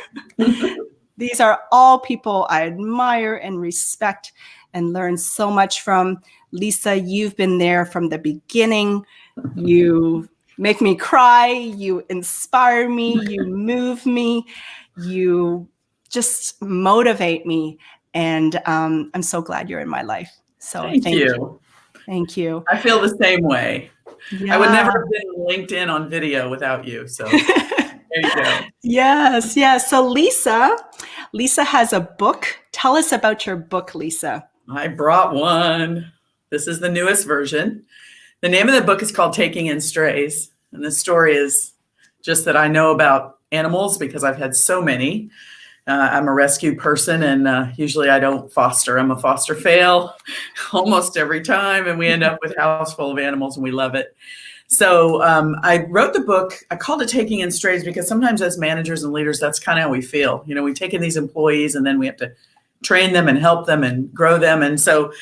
These are all people I admire and respect and learn so much from. Lisa, you've been there from the beginning. You make me cry, you inspire me, you move me, you just motivate me. And I'm so glad you're in my life. So thank you. Thank you. I feel the same way. Yeah. I would never have been LinkedIn on video without you. So there you go. Yes, yes. So Lisa has a book. Tell us about your book, Lisa. I brought one. This is the newest version. The name of the book is called Taking in Strays. And the story is just that I know about animals because I've had so many. I'm a rescue person and usually I don't foster. I'm a foster fail almost every time. And we end up with a house full of animals and we love it. So I wrote the book. I called it Taking in Strays because sometimes as managers and leaders, that's kind of how we feel. You know, we take in these employees and then we have to train them and help them and grow them. And so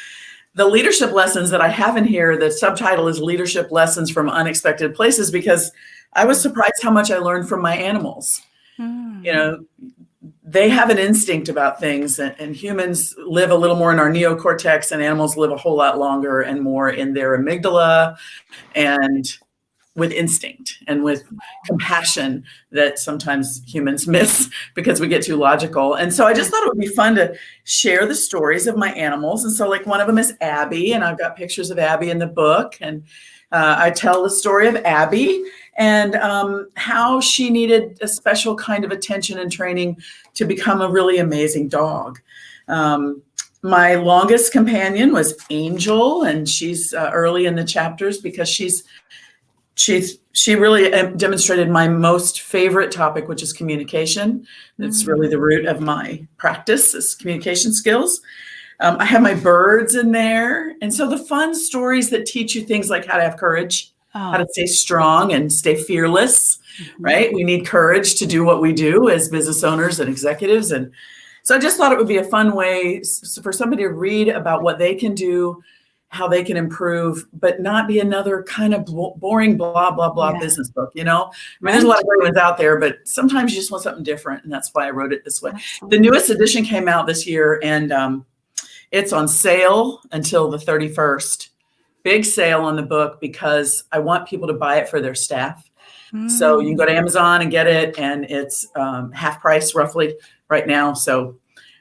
the leadership lessons that I have in here, the subtitle is Leadership Lessons from Unexpected Places, because I was surprised how much I learned from my animals. You know, they have an instinct about things and humans live a little more in our neocortex and animals live a whole lot longer and more in their amygdala and with instinct and with compassion that sometimes humans miss because we get too logical. And so I just thought it would be fun to share the stories of my animals. And so like one of them is Abby, and I've got pictures of Abby in the book. And I tell the story of Abby and how she needed a special kind of attention and training to become a really amazing dog. My longest companion was Angel, and she's early in the chapters because she's she really demonstrated my most favorite topic, which is communication. It's really the root of my practice is communication skills. I have my birds in there. And so the fun stories that teach you things like how to have courage, how to stay strong and stay fearless, right? We need courage to do what we do as business owners and executives. And so I just thought it would be a fun way for somebody to read about what they can do, how they can improve, but not be another kind of boring blah, blah, blah business book, you know? I mean, there's a lot of great ones out there, but sometimes you just want something different. And that's why I wrote it this way. Absolutely. The newest edition came out this year, and it's on sale until the 31st. Big sale on the book because I want people to buy it for their staff. So you can go to Amazon and get it, and it's half price roughly right now. So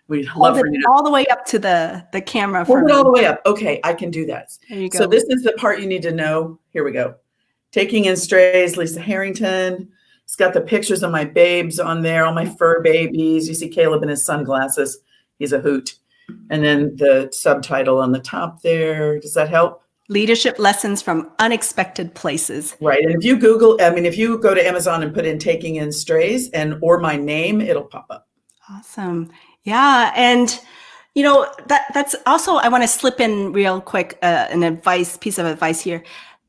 we'd love for you to all the way up to the camera. hold it all the way up. Okay, I can do that. There you go. So this is the part you need to know. Here we go. Taking in Strays, Lisa Harrington. It's got the pictures of my babes on there, all my fur babies. You see Caleb in his sunglasses. He's a hoot. And then the subtitle on the top there. Does that help? Leadership lessons from unexpected places. Right. And if you if you go to Amazon and put in Taking in Strays or my name, it'll pop up. Awesome. Yeah. And, you know, that's also, I want to slip in real quick, piece of advice here.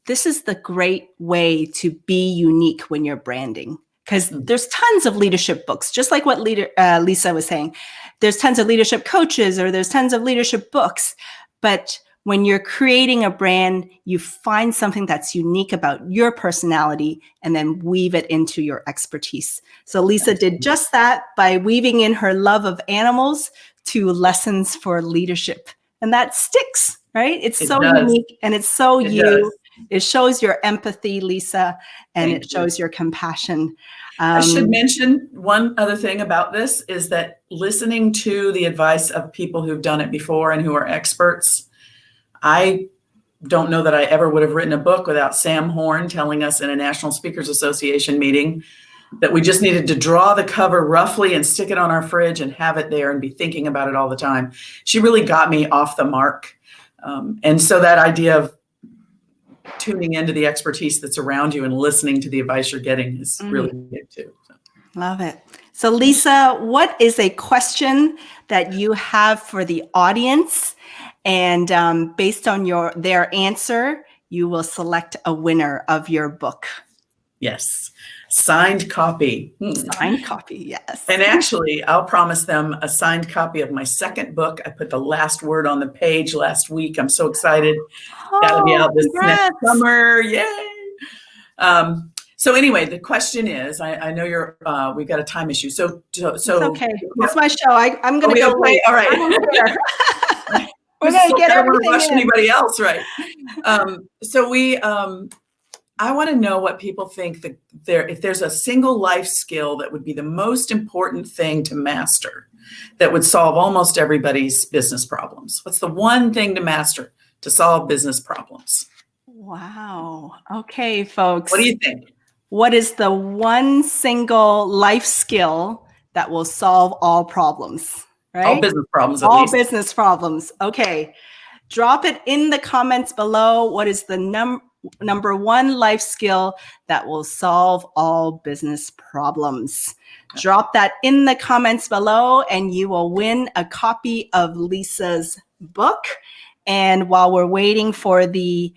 This is the great way to be unique when you're branding, because there's tons of leadership books, just like what Lisa was saying. There's tons of leadership coaches or there's tons of leadership books, but when you're creating a brand, you find something that's unique about your personality and then weave it into your expertise. So Lisa did just that by weaving in her love of animals to lessons for leadership. And that sticks, right? It's so unique and it's so you. It shows your empathy, Lisa, and it shows your compassion. I should mention one other thing about this is that listening to the advice of people who've done it before and who are experts, I don't know that I ever would have written a book without Sam Horn telling us in a National Speakers Association meeting that we just needed to draw the cover roughly and stick it on our fridge and have it there and be thinking about it all the time. She really got me off the mark. And so that idea of tuning into the expertise that's around you and listening to the advice you're getting is really good too. So. Love it. So Lisa, what is a question that you have for the audience? And based on their answer, you will select a winner of your book. Yes. Signed copy. Signed copy, yes. And actually, I'll promise them a signed copy of my second book. I put the last word on the page last week. I'm so excited. That'll be out this next summer. Yay. So anyway, the question is, I know we've got a time issue. So it's okay. It's my show. I'm going to go wait. All right. We're going to get everything rush in. Anybody else, right? I want to know what people think that if there's a single life skill that would be the most important thing to master that would solve almost everybody's business problems. What's the one thing to master to solve business problems? Wow. Okay, folks. What do you think? What is the one single life skill that will solve all problems? Right? All business problems, at all least. Business problems. Okay. Drop it in the comments below. What is the number one life skill that will solve all business problems? Drop that in the comments below and you will win a copy of Lisa's book. And while we're waiting for the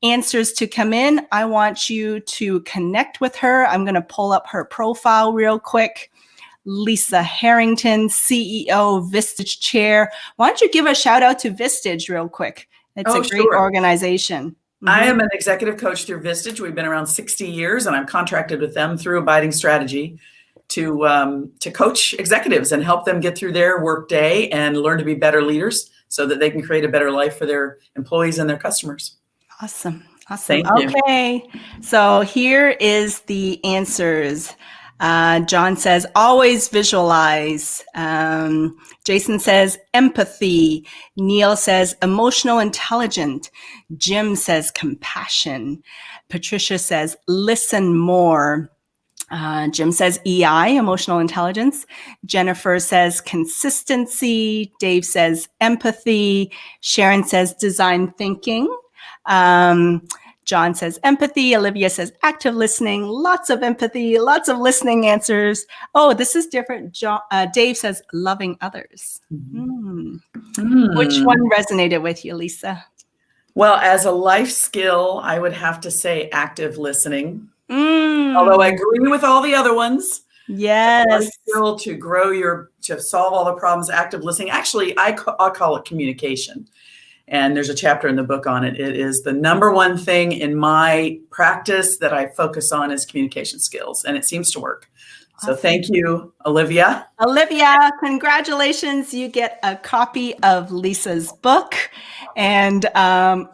answers to come in, I want you to connect with her. I'm going to pull up her profile real quick. Lisa Harrington, CEO, Vistage Chair. Why don't you give a shout out to Vistage real quick? It's a great organization. I am an executive coach through Vistage. We've been around 60 years and I'm contracted with them through Abiding Strategy to coach executives and help them get through their work day and learn to be better leaders so that they can create a better life for their employees and their customers. Awesome. Thank you. Okay. So here is the answers. John says, always visualize. Jason says, empathy. Neil says, emotional intelligence. Jim says, compassion. Patricia says, listen more. Jim says, EI, emotional intelligence. Jennifer says, consistency. Dave says, empathy. Sharon says, design thinking. John says empathy. Olivia says active listening. Lots of empathy, lots of listening answers. Oh, this is different. Dave says loving others. Which one resonated with you, Lisa? Well, as a life skill, I would have to say active listening. Although I agree with all the other ones. Yes. Life skill to grow to solve all the problems, active listening. Actually, I'll call it communication. And there's a chapter in the book on it. It is the number one thing in my practice that I focus on is communication skills, and it seems to work. So thank you, Olivia. Olivia, congratulations. You get a copy of Lisa's book. And I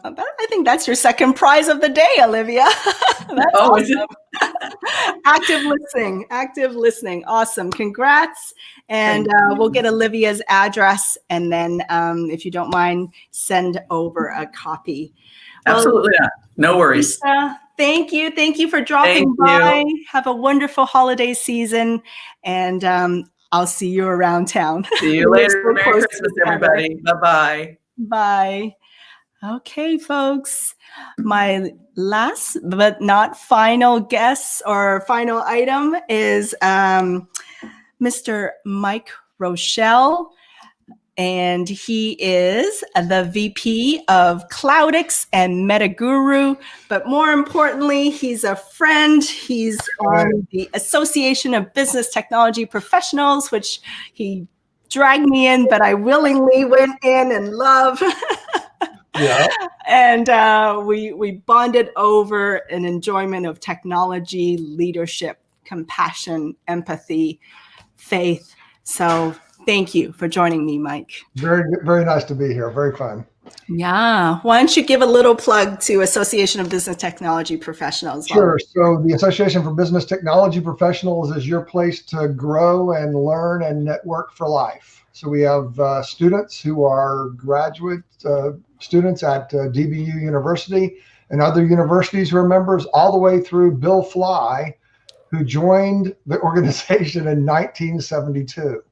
think that's your second prize of the day, Olivia. That's awesome. Is it? Active listening. Awesome. Congrats. And we'll get Olivia's address. And then if you don't mind, send over a copy. Absolutely not. No worries. Lisa, thank you. Thank you for dropping by. Have a wonderful holiday season. And I'll see you around town. See you later. Merry Christmas, everybody. Bye-bye. Bye. Okay, folks. My last but not final guest or final item is Mr. Mike Rochelle. And he is the VP of Cloudix and Mediguru. But more importantly, he's a friend. He's on the Association of Business Technology Professionals, which he dragged me in, but I willingly went in and love. Yeah. And we bonded over an enjoyment of technology, leadership, compassion, empathy, faith. So thank you for joining me, Mike. Very, very nice to be here. Very fun. Yeah. Why don't you give a little plug to Association of Business Technology Professionals? Sure. So the Association for Business Technology Professionals is your place to grow and learn and network for life. So we have students who are graduate students at DBU University and other universities who are members, all the way through Bill Fly, who joined the organization in 1972.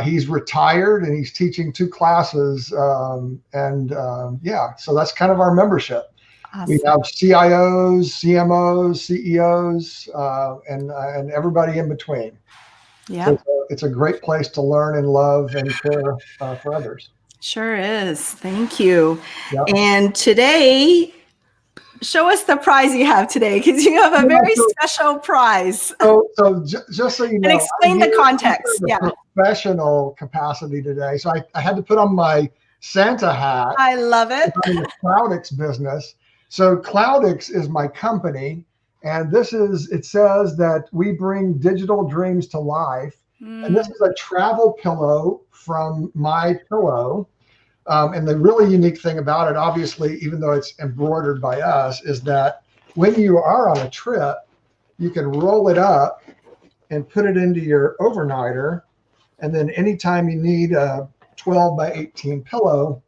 He's retired and he's teaching 2 classes. So that's kind of our membership. Awesome. We have CIOs, CMOs, CEOs, and everybody in between. Yeah. So it's a great place to learn and love and care for others. Sure is. Thank you. Yep. And today, show us the prize you have today, because you have a very special prize. So just so you know, and explain the context. Yeah. Professional capacity today. So I had to put on my Santa hat. I love it. In the Cloudix business. So Cloudix is my company, and it says that we bring digital dreams to life. And this is a travel pillow from My Pillow. And the really unique thing about it, obviously, even though it's embroidered by us, is that when you are on a trip, you can roll it up and put it into your overnighter. And then anytime you need a 12 by 18 pillow,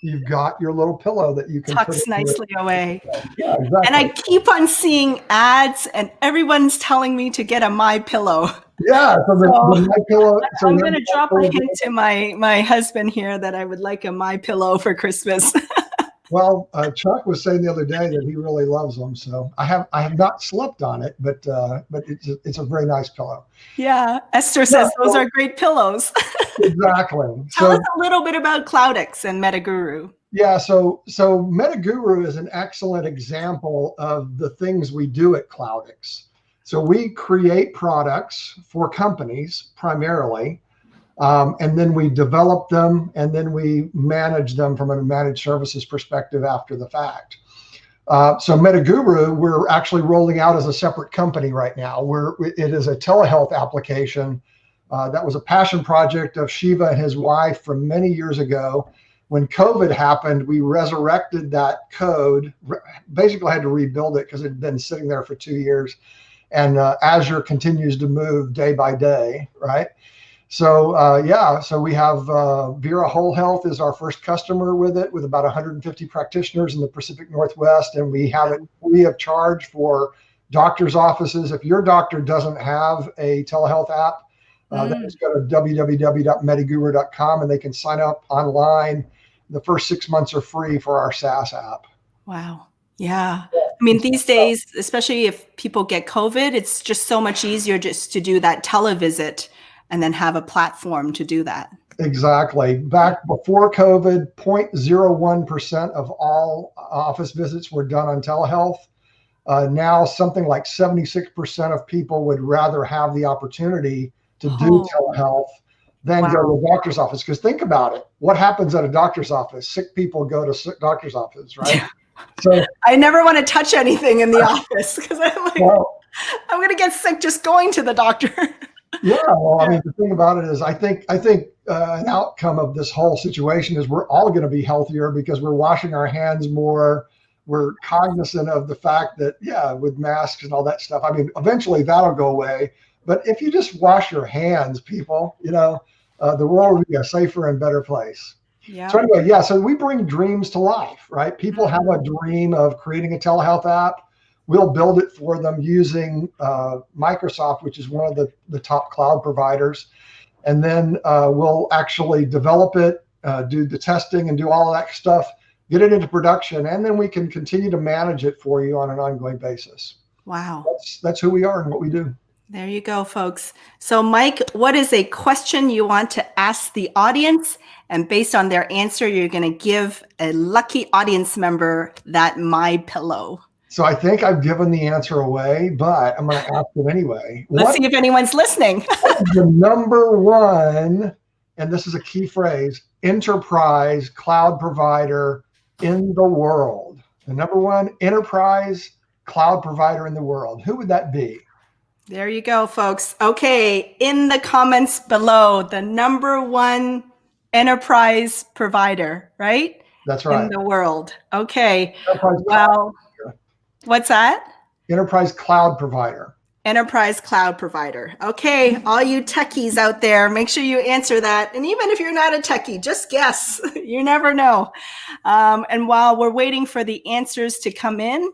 you've got your little pillow that you can tucks nicely away. Yeah, exactly. And I keep on seeing ads, and everyone's telling me to get a My Pillow. Yeah, so the My Pillow. I'm going to drop a hint to my husband here that I would like a My Pillow for Christmas. Well, Chuck was saying the other day that he really loves them. So I have not slept on it, but it's a very nice pillow. Yeah, Esther says those are great pillows. Exactly. Tell us a little bit about Cloudix and Mediguru. Yeah, so Mediguru is an excellent example of the things we do at Cloudix. So we create products for companies primarily. And then we develop them, and then we manage them from a managed services perspective after the fact. So Mediguru, we're actually rolling out as a separate company right now. It is a telehealth application that was a passion project of Shiva and his wife from many years ago. When COVID happened, we resurrected that code, basically had to rebuild it because it had been sitting there for 2 years. And Azure continues to move day by day, right? So so we have Vera Whole Health is our first customer with it, with about 150 practitioners in the Pacific Northwest, and we have it free of charge for doctors' offices. If your doctor doesn't have a telehealth app, then just go to www.mediguru.com and they can sign up online. The first 6 months are free for our SaaS app. Wow. Yeah. I mean, these days, especially if people get COVID, it's just so much easier just to do that televisit and then have a platform to do that. Exactly. Back before COVID, 0.01% of all office visits were done on telehealth. Now something like 76% of people would rather have the opportunity to do telehealth than go to a doctor's office. Because think about it. What happens at a doctor's office? Sick people go to doctor's office, right? Yeah. So I never want to touch anything in the office because I'm like, I'm going to get sick just going to the doctor. Yeah, well, I mean, the thing about it is, I think an outcome of this whole situation is we're all going to be healthier because we're washing our hands more. We're cognizant of the fact that, with masks and all that stuff, I mean, eventually that'll go away. But if you just wash your hands, people, the world will be a safer and better place. Yeah. So anyway, so we bring dreams to life, right? People have a dream of creating a telehealth app. We'll build it for them using Microsoft, which is one of the top cloud providers. And then we'll actually develop it, do the testing and do all of that stuff, get it into production, and then we can continue to manage it for you on an ongoing basis. Wow. That's who we are and what we do. There you go, folks. So Mike, what is a question you want to ask the audience? And based on their answer, you're going to give a lucky audience member that MyPillow. So I think I've given the answer away, but I'm going to ask it anyway. Let's see if anyone's listening. The number one, and this is a key phrase, enterprise cloud provider in the world. The number one enterprise cloud provider in the world. Who would that be? There you go, folks. Okay, in the comments below, the number one enterprise provider, right? That's right. In the world. Okay. Well, what's that? Enterprise cloud provider. Enterprise cloud provider. Okay, all you techies out there, make sure you answer that. And even if you're not a techie, just guess. You never know. And while we're waiting for the answers to come in,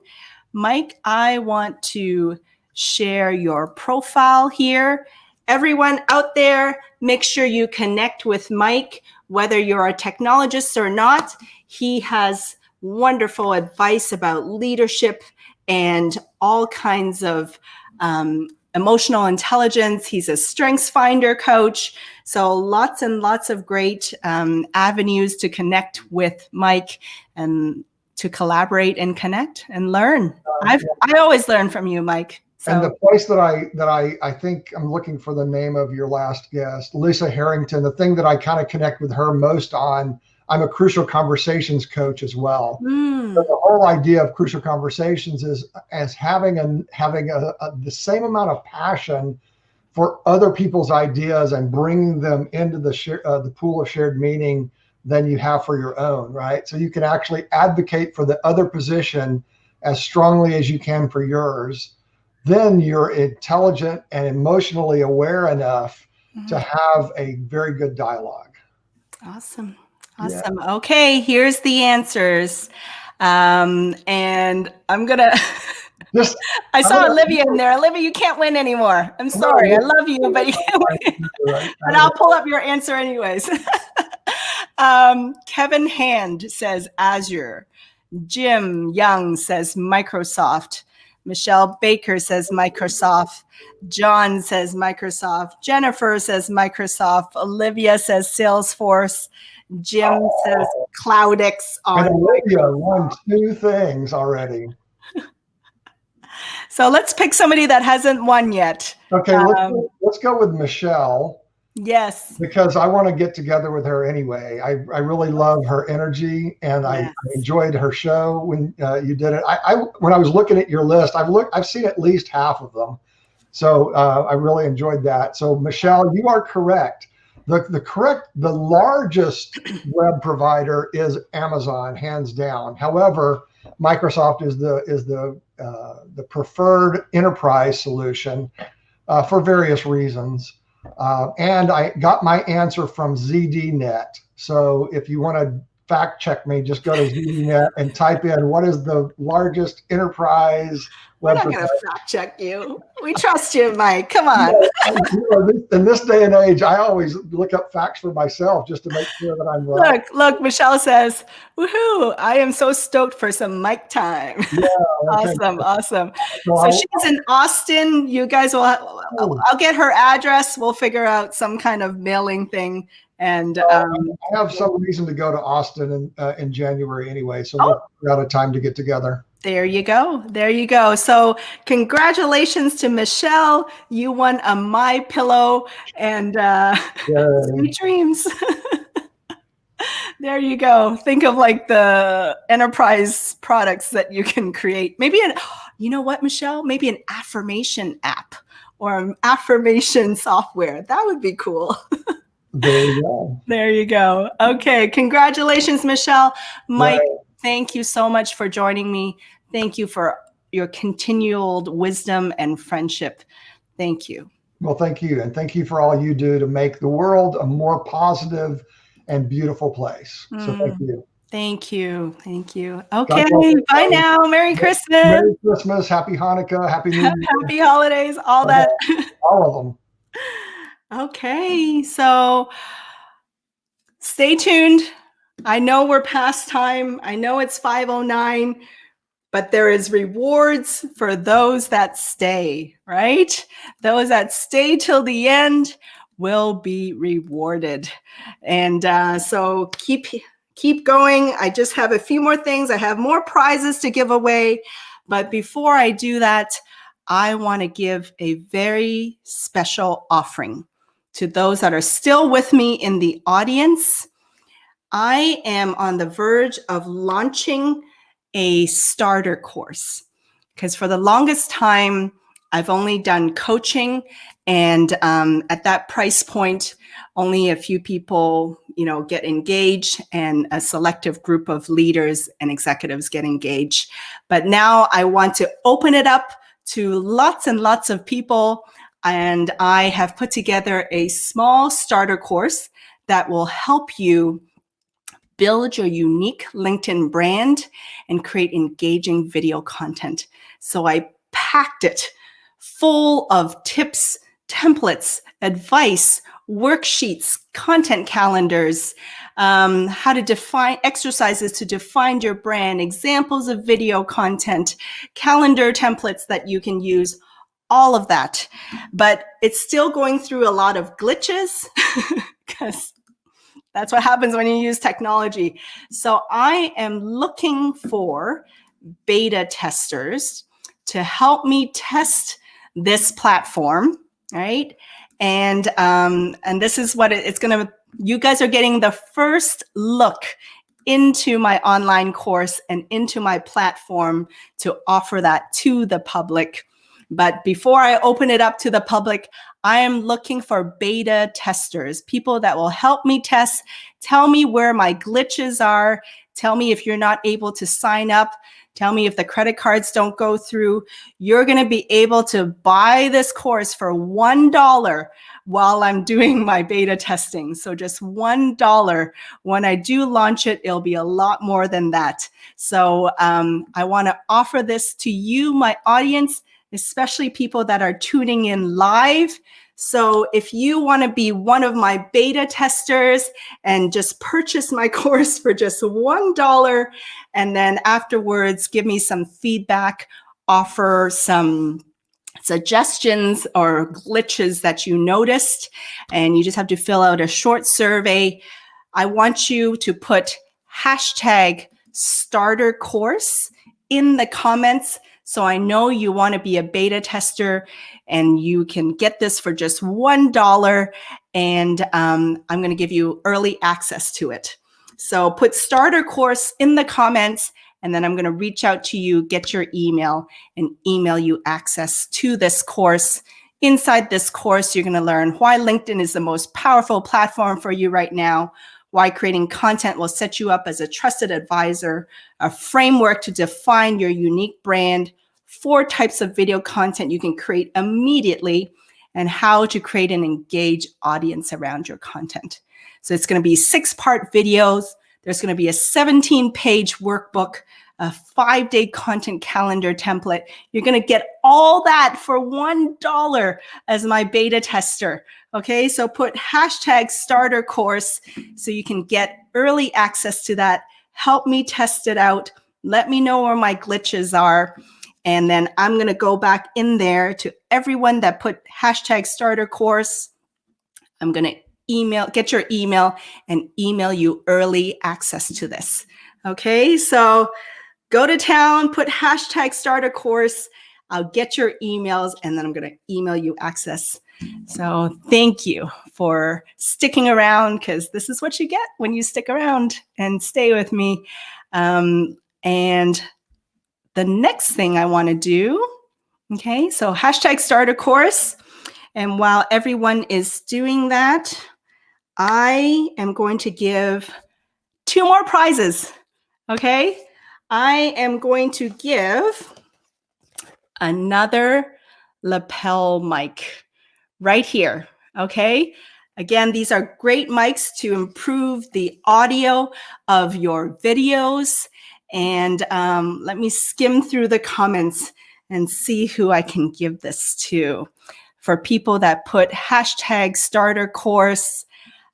Mike, I want to share your profile here. Everyone out there, make sure you connect with Mike, whether you're a technologist or not. He has wonderful advice about leadership and all kinds of emotional intelligence. He's a strengths finder coach. So lots and lots of great avenues to connect with Mike and to collaborate and connect and learn. I always learn from you, Mike. So. And the place that I think I'm looking for the name of your last guest, Lisa Harrington, the thing that I kind of connect with her most on, I'm a Crucial Conversations coach as well. So the whole idea of Crucial Conversations is as having the same amount of passion for other people's ideas and bringing them into the pool of shared meaning than you have for your own, right? So you can actually advocate for the other position as strongly as you can for yours. Then you're intelligent and emotionally aware enough to have a very good dialogue. Awesome. Awesome. Yeah. Okay, here's the answers. And I'm going to... I saw Olivia in there. Olivia, you can't win anymore. I'm sorry. I love you, but you can't win. But I'll pull up your answer anyways. Kevin Hand says Azure. Jim Young says Microsoft. Meshell Baker says Microsoft. John says Microsoft. Jennifer says Microsoft. Olivia says Salesforce. Jim says Cloudix. And Olivia won 2 things already. So let's pick somebody that hasn't won yet. Okay, let's go with Meshell. Yes. Because I want to get together with her anyway. I really love her energy, and yes. I enjoyed her show when you did it. When I was looking at your list, I've seen at least half of them, so I really enjoyed that. So Meshell, you are correct. The largest web provider is Amazon, hands down. However, Microsoft is the preferred enterprise solution for various reasons. And I got my answer from ZDNet. So if you want to fact check me, just go to ZDNet and type in what is the largest enterprise We're not going to fact check you. We trust you, Mike. Come on. In this day and age, I always look up facts for myself just to make sure that I'm right. Look, Meshell says, woohoo, I am so stoked for some Mike time. Yeah, Awesome. So she's in Austin. You guys will, I'll get her address. We'll figure out some kind of mailing thing. And I have some reason to go to Austin in January anyway, so we'll figure out a time to get together. There you go. So congratulations to Meshell. You won a My Pillow and sweet dreams. There you go. Think of like the enterprise products that you can create. Maybe you know what, Meshell? Maybe an affirmation app or an affirmation software. That would be cool. There you go. Okay. Congratulations, Meshell. Mike, thank you so much for joining me. Thank you for your continual wisdom and friendship. Thank you. Well, thank you. And thank you for all you do to make the world a more positive and beautiful place. So thank you. Thank you. Okay. Bye now. Merry Christmas. Merry Christmas. Happy Hanukkah. Happy New Year. Happy holidays. All that. All of them. Okay. So stay tuned. I know we're past time. I know it's 5:09. But there is rewards for those that stay, right? Those that stay till the end will be rewarded. And so keep going. I just have a few more things. I have more prizes to give away. But before I do that, I want to give a very special offering to those that are still with me in the audience. I am on the verge of launching a starter course, because for the longest time, I've only done coaching, and at that price point, only a few people, get engaged, and a selective group of leaders and executives get engaged. But now I want to open it up to lots and lots of people, and I have put together a small starter course that will help you build your unique LinkedIn brand and create engaging video content. So I packed it full of tips, templates, advice, worksheets, content calendars, how to define exercises to define your brand, examples of video content, calendar templates that you can use, all of that. But it's still going through a lot of glitches because that's what happens when you use technology. So I am looking for beta testers to help me test this platform, right? And this is what it's going to, you guys are getting the first look into my online course and into my platform to offer that to the public. But before I open it up to the public, I am looking for beta testers, people that will help me test, tell me where my glitches are, tell me if you're not able to sign up, tell me if the credit cards don't go through. You're going to be able to buy this course for $1 while I'm doing my beta testing. So just $1. When I do launch it, it'll be a lot more than that. So I want to offer this to you, my audience, especially people that are tuning in live. So if you want to be one of my beta testers and just purchase my course for just $1, and then afterwards give me some feedback, offer some suggestions or glitches that you noticed, and you just have to fill out a short survey. I want you to put #startercourse in the comments, so I know you want to be a beta tester, and you can get this for just $1. And I'm going to give you early access to it. So put starter course in the comments, and then I'm going to reach out to you, get your email, and email you access to this course. Inside this course, you're going to learn why LinkedIn is the most powerful platform for you right now, why creating content will set you up as a trusted advisor, a framework to define your unique brand, 4 types of video content you can create immediately, and how to create an engaged audience around your content. So it's going to be 6-part videos. There's going to be a 17-page workbook, a 5-day content calendar template. You're going to get all that for $1 as my beta tester. Okay, so put hashtag starter course so you can get early access to that. Help me test it out. Let me know where my glitches are. And then I'm going to go back in there to everyone that put hashtag starter course. I'm going to get your email and email you early access to this. Okay, so go to town, put hashtag starter course. I'll get your emails and then I'm going to email you access. So thank you for sticking around, because this is what you get when you stick around and stay with me. And the next thing I want to do, okay, so hashtag starter course. And while everyone is doing that, I am going to give 2 more prizes, okay? I am going to give another lapel mic right here, okay? Again, these are great mics to improve the audio of your videos. And let me skim through the comments and see who I can give this to. For people that put hashtag starter course,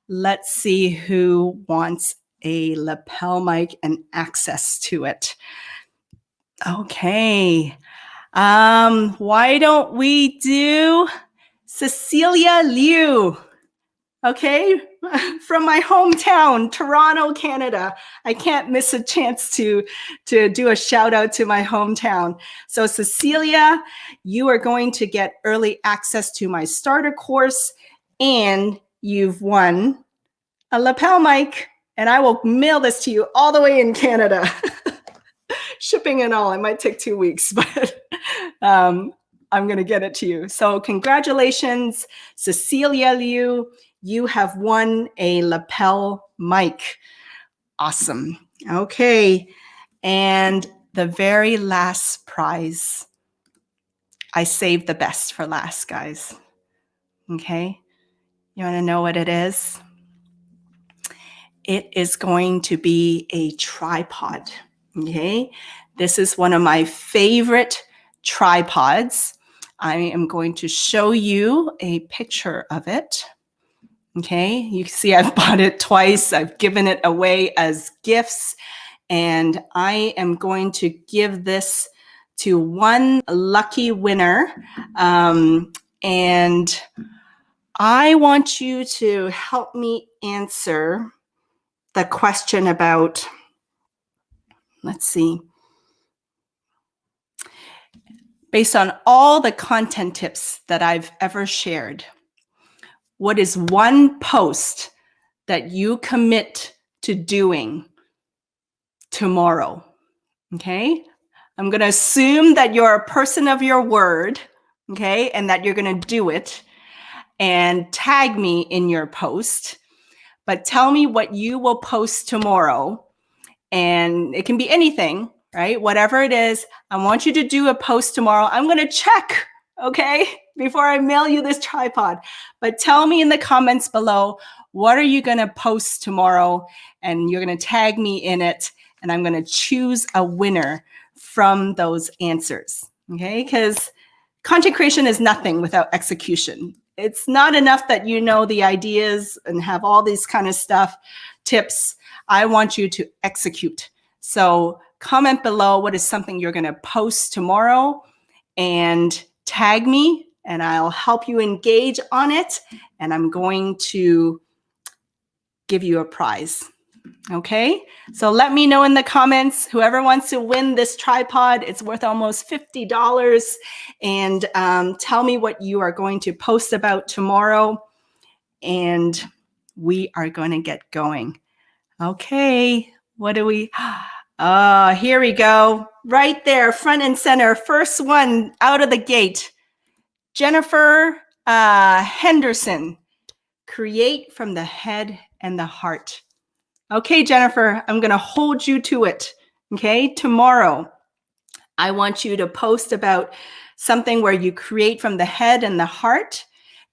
let's see who wants a lapel mic and access to it. Okay. Why don't we do Cecilia Liu? Okay, from my hometown, Toronto, Canada. I can't miss a chance to do a shout out to my hometown. So Cecilia, you are going to get early access to my starter course, and you've won a lapel mic, and I will mail this to you all the way in Canada. Shipping and all, it might take 2 weeks, but I'm going to get it to you. So congratulations, Cecilia Liu. You have won a lapel mic. Awesome. Okay. And the very last prize, I saved the best for last, guys. Okay. You want to know what it is? It is going to be a tripod. Okay. This is one of my favorite tripods. I am going to show you a picture of it. Okay, you see I've bought it twice. I've given it away as gifts, and I am going to give this to one lucky winner. And I want you to help me answer the question about, let's see, based on all the content tips that I've ever shared, what is one post that you commit to doing tomorrow? Okay, I'm going to assume that you're a person of your word, okay, and that you're going to do it, and tag me in your post. But tell me what you will post tomorrow, and it can be anything, right? Whatever it is, I want you to do a post tomorrow. I'm going to check, okay, before I mail you this tripod. But tell me in the comments below, what are you going to post tomorrow? And you're going to tag me in it, and I'm going to choose a winner from those answers, okay? Because content creation is nothing without execution. It's not enough that you know the ideas and have all these kind of stuff, tips. I want you to execute. So comment below what is something you're going to post tomorrow and tag me, and I'll help you engage on it. And I'm going to give you a prize. Okay, so let me know in the comments, whoever wants to win this tripod. It's worth almost $50. And tell me what you are going to post about tomorrow. And we are going to get going. Okay, what do we... here we go. Right there, front and center. First one out of the gate. Jennifer Henderson. Create from the head and the heart. Okay, Jennifer, I'm going to hold you to it. Okay, tomorrow, I want you to post about something where you create from the head and the heart.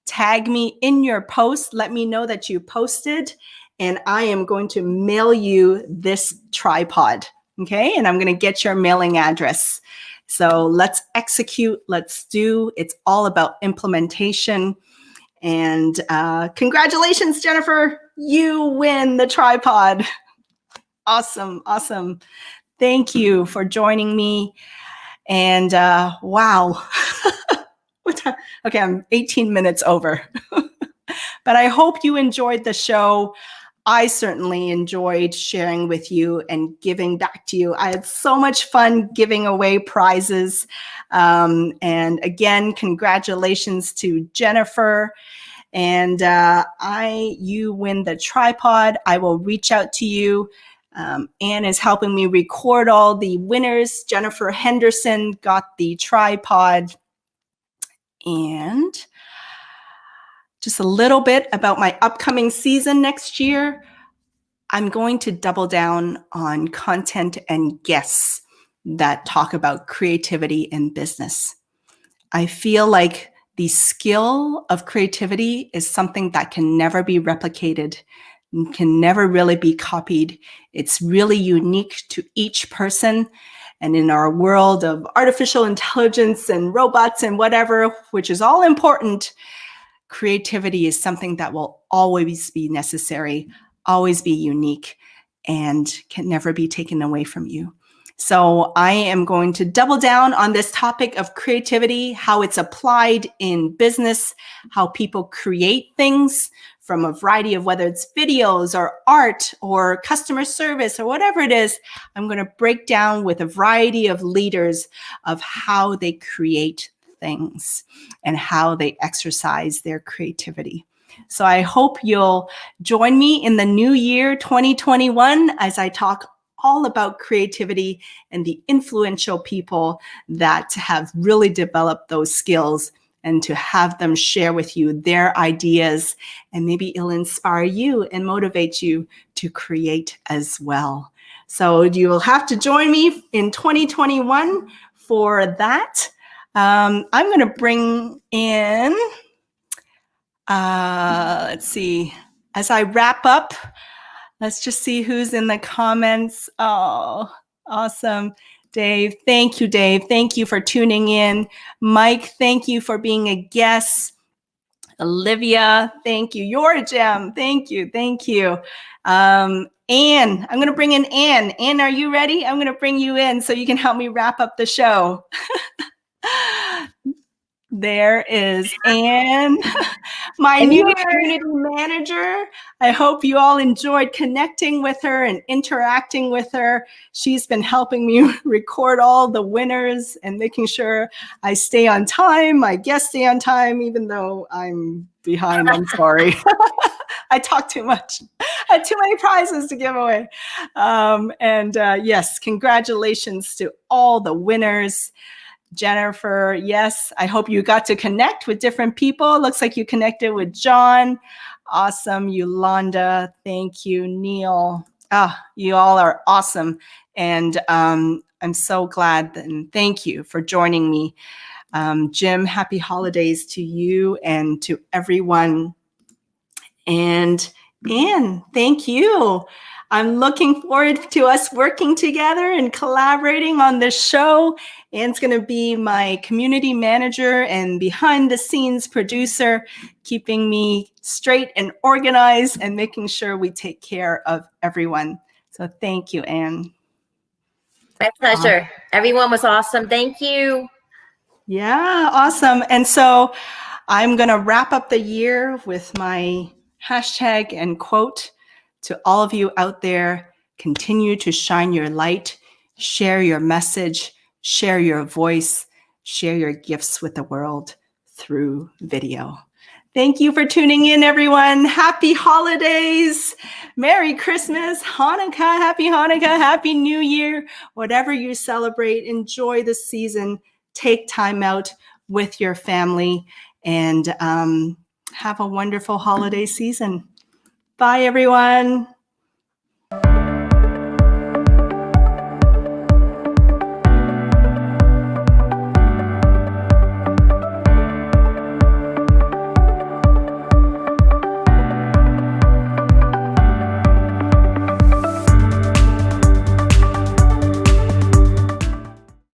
Tag me in your post. Let me know that you posted, and I am going to mail you this tripod. Okay. And I'm going to get your mailing address. So let's execute. Let's do. It's all about implementation. And congratulations, Jennifer. You win the tripod. Awesome. Awesome. Thank you for joining me. And wow. Okay, I'm 18 minutes over. But I hope you enjoyed the show. I certainly enjoyed sharing with you and giving back to you. I had so much fun giving away prizes. And again, congratulations to Jennifer. And you win the tripod. I will reach out to you. Anne is helping me record all the winners. Jennifer Henderson got the tripod. And just a little bit about my upcoming season next year. I'm going to double down on content and guests that talk about creativity in business. I feel like the skill of creativity is something that can never be replicated, can never really be copied. It's really unique to each person. And in our world of artificial intelligence and robots and whatever, which is all important, creativity is something that will always be necessary, always be unique, and can never be taken away from you. So I am going to double down on this topic of creativity, how it's applied in business, how people create things from a variety of whether it's videos or art or customer service or whatever it is. I'm going to break down with a variety of leaders of how they create things and how they exercise their creativity. So I hope you'll join me in the new year 2021 as I talk all about creativity and the influential people that have really developed those skills, and to have them share with you their ideas, and maybe it'll inspire you and motivate you to create as well. So you'll have to join me in 2021 for that. I'm going to bring in, let's see, as I wrap up, let's just see who's in the comments. Oh, awesome. Dave, thank you, Dave. Thank you for tuning in. Mike, thank you for being a guest. Olivia, thank you. You're a gem. Thank you. Thank you. Anne, I'm going to bring in Anne. Anne, are you ready? I'm going to bring you in so you can help me wrap up the show. There is Anne, my new community manager. I hope you all enjoyed connecting with her and interacting with her. She's been helping me record all the winners and making sure I stay on time, my guests stay on time, even though I'm behind. I'm sorry. I talk too much. I had too many prizes to give away. Yes, congratulations to all the winners. Jennifer, yes, I hope you got to connect with different people. Looks like you connected with John. Awesome. Yolanda, thank you. Neil, you all are awesome. And I'm so glad, and thank you for joining me. Jim, happy holidays to you and to everyone. And Anne, thank you. I'm looking forward to us working together and collaborating on this show. Anne's going to be my community manager and behind the scenes producer, keeping me straight and organized and making sure we take care of everyone. So thank you, Anne. My pleasure. Everyone was awesome. Thank you. Yeah, awesome. And so I'm going to wrap up the year with my hashtag and quote. To all of you out there, continue to shine your light, share your message, share your voice, share your gifts with the world through video. Thank you for tuning in, everyone. Happy holidays. Merry Christmas, Hanukkah, Happy New Year. Whatever you celebrate, enjoy the season. Take time out with your family and have a wonderful holiday season. Bye, everyone.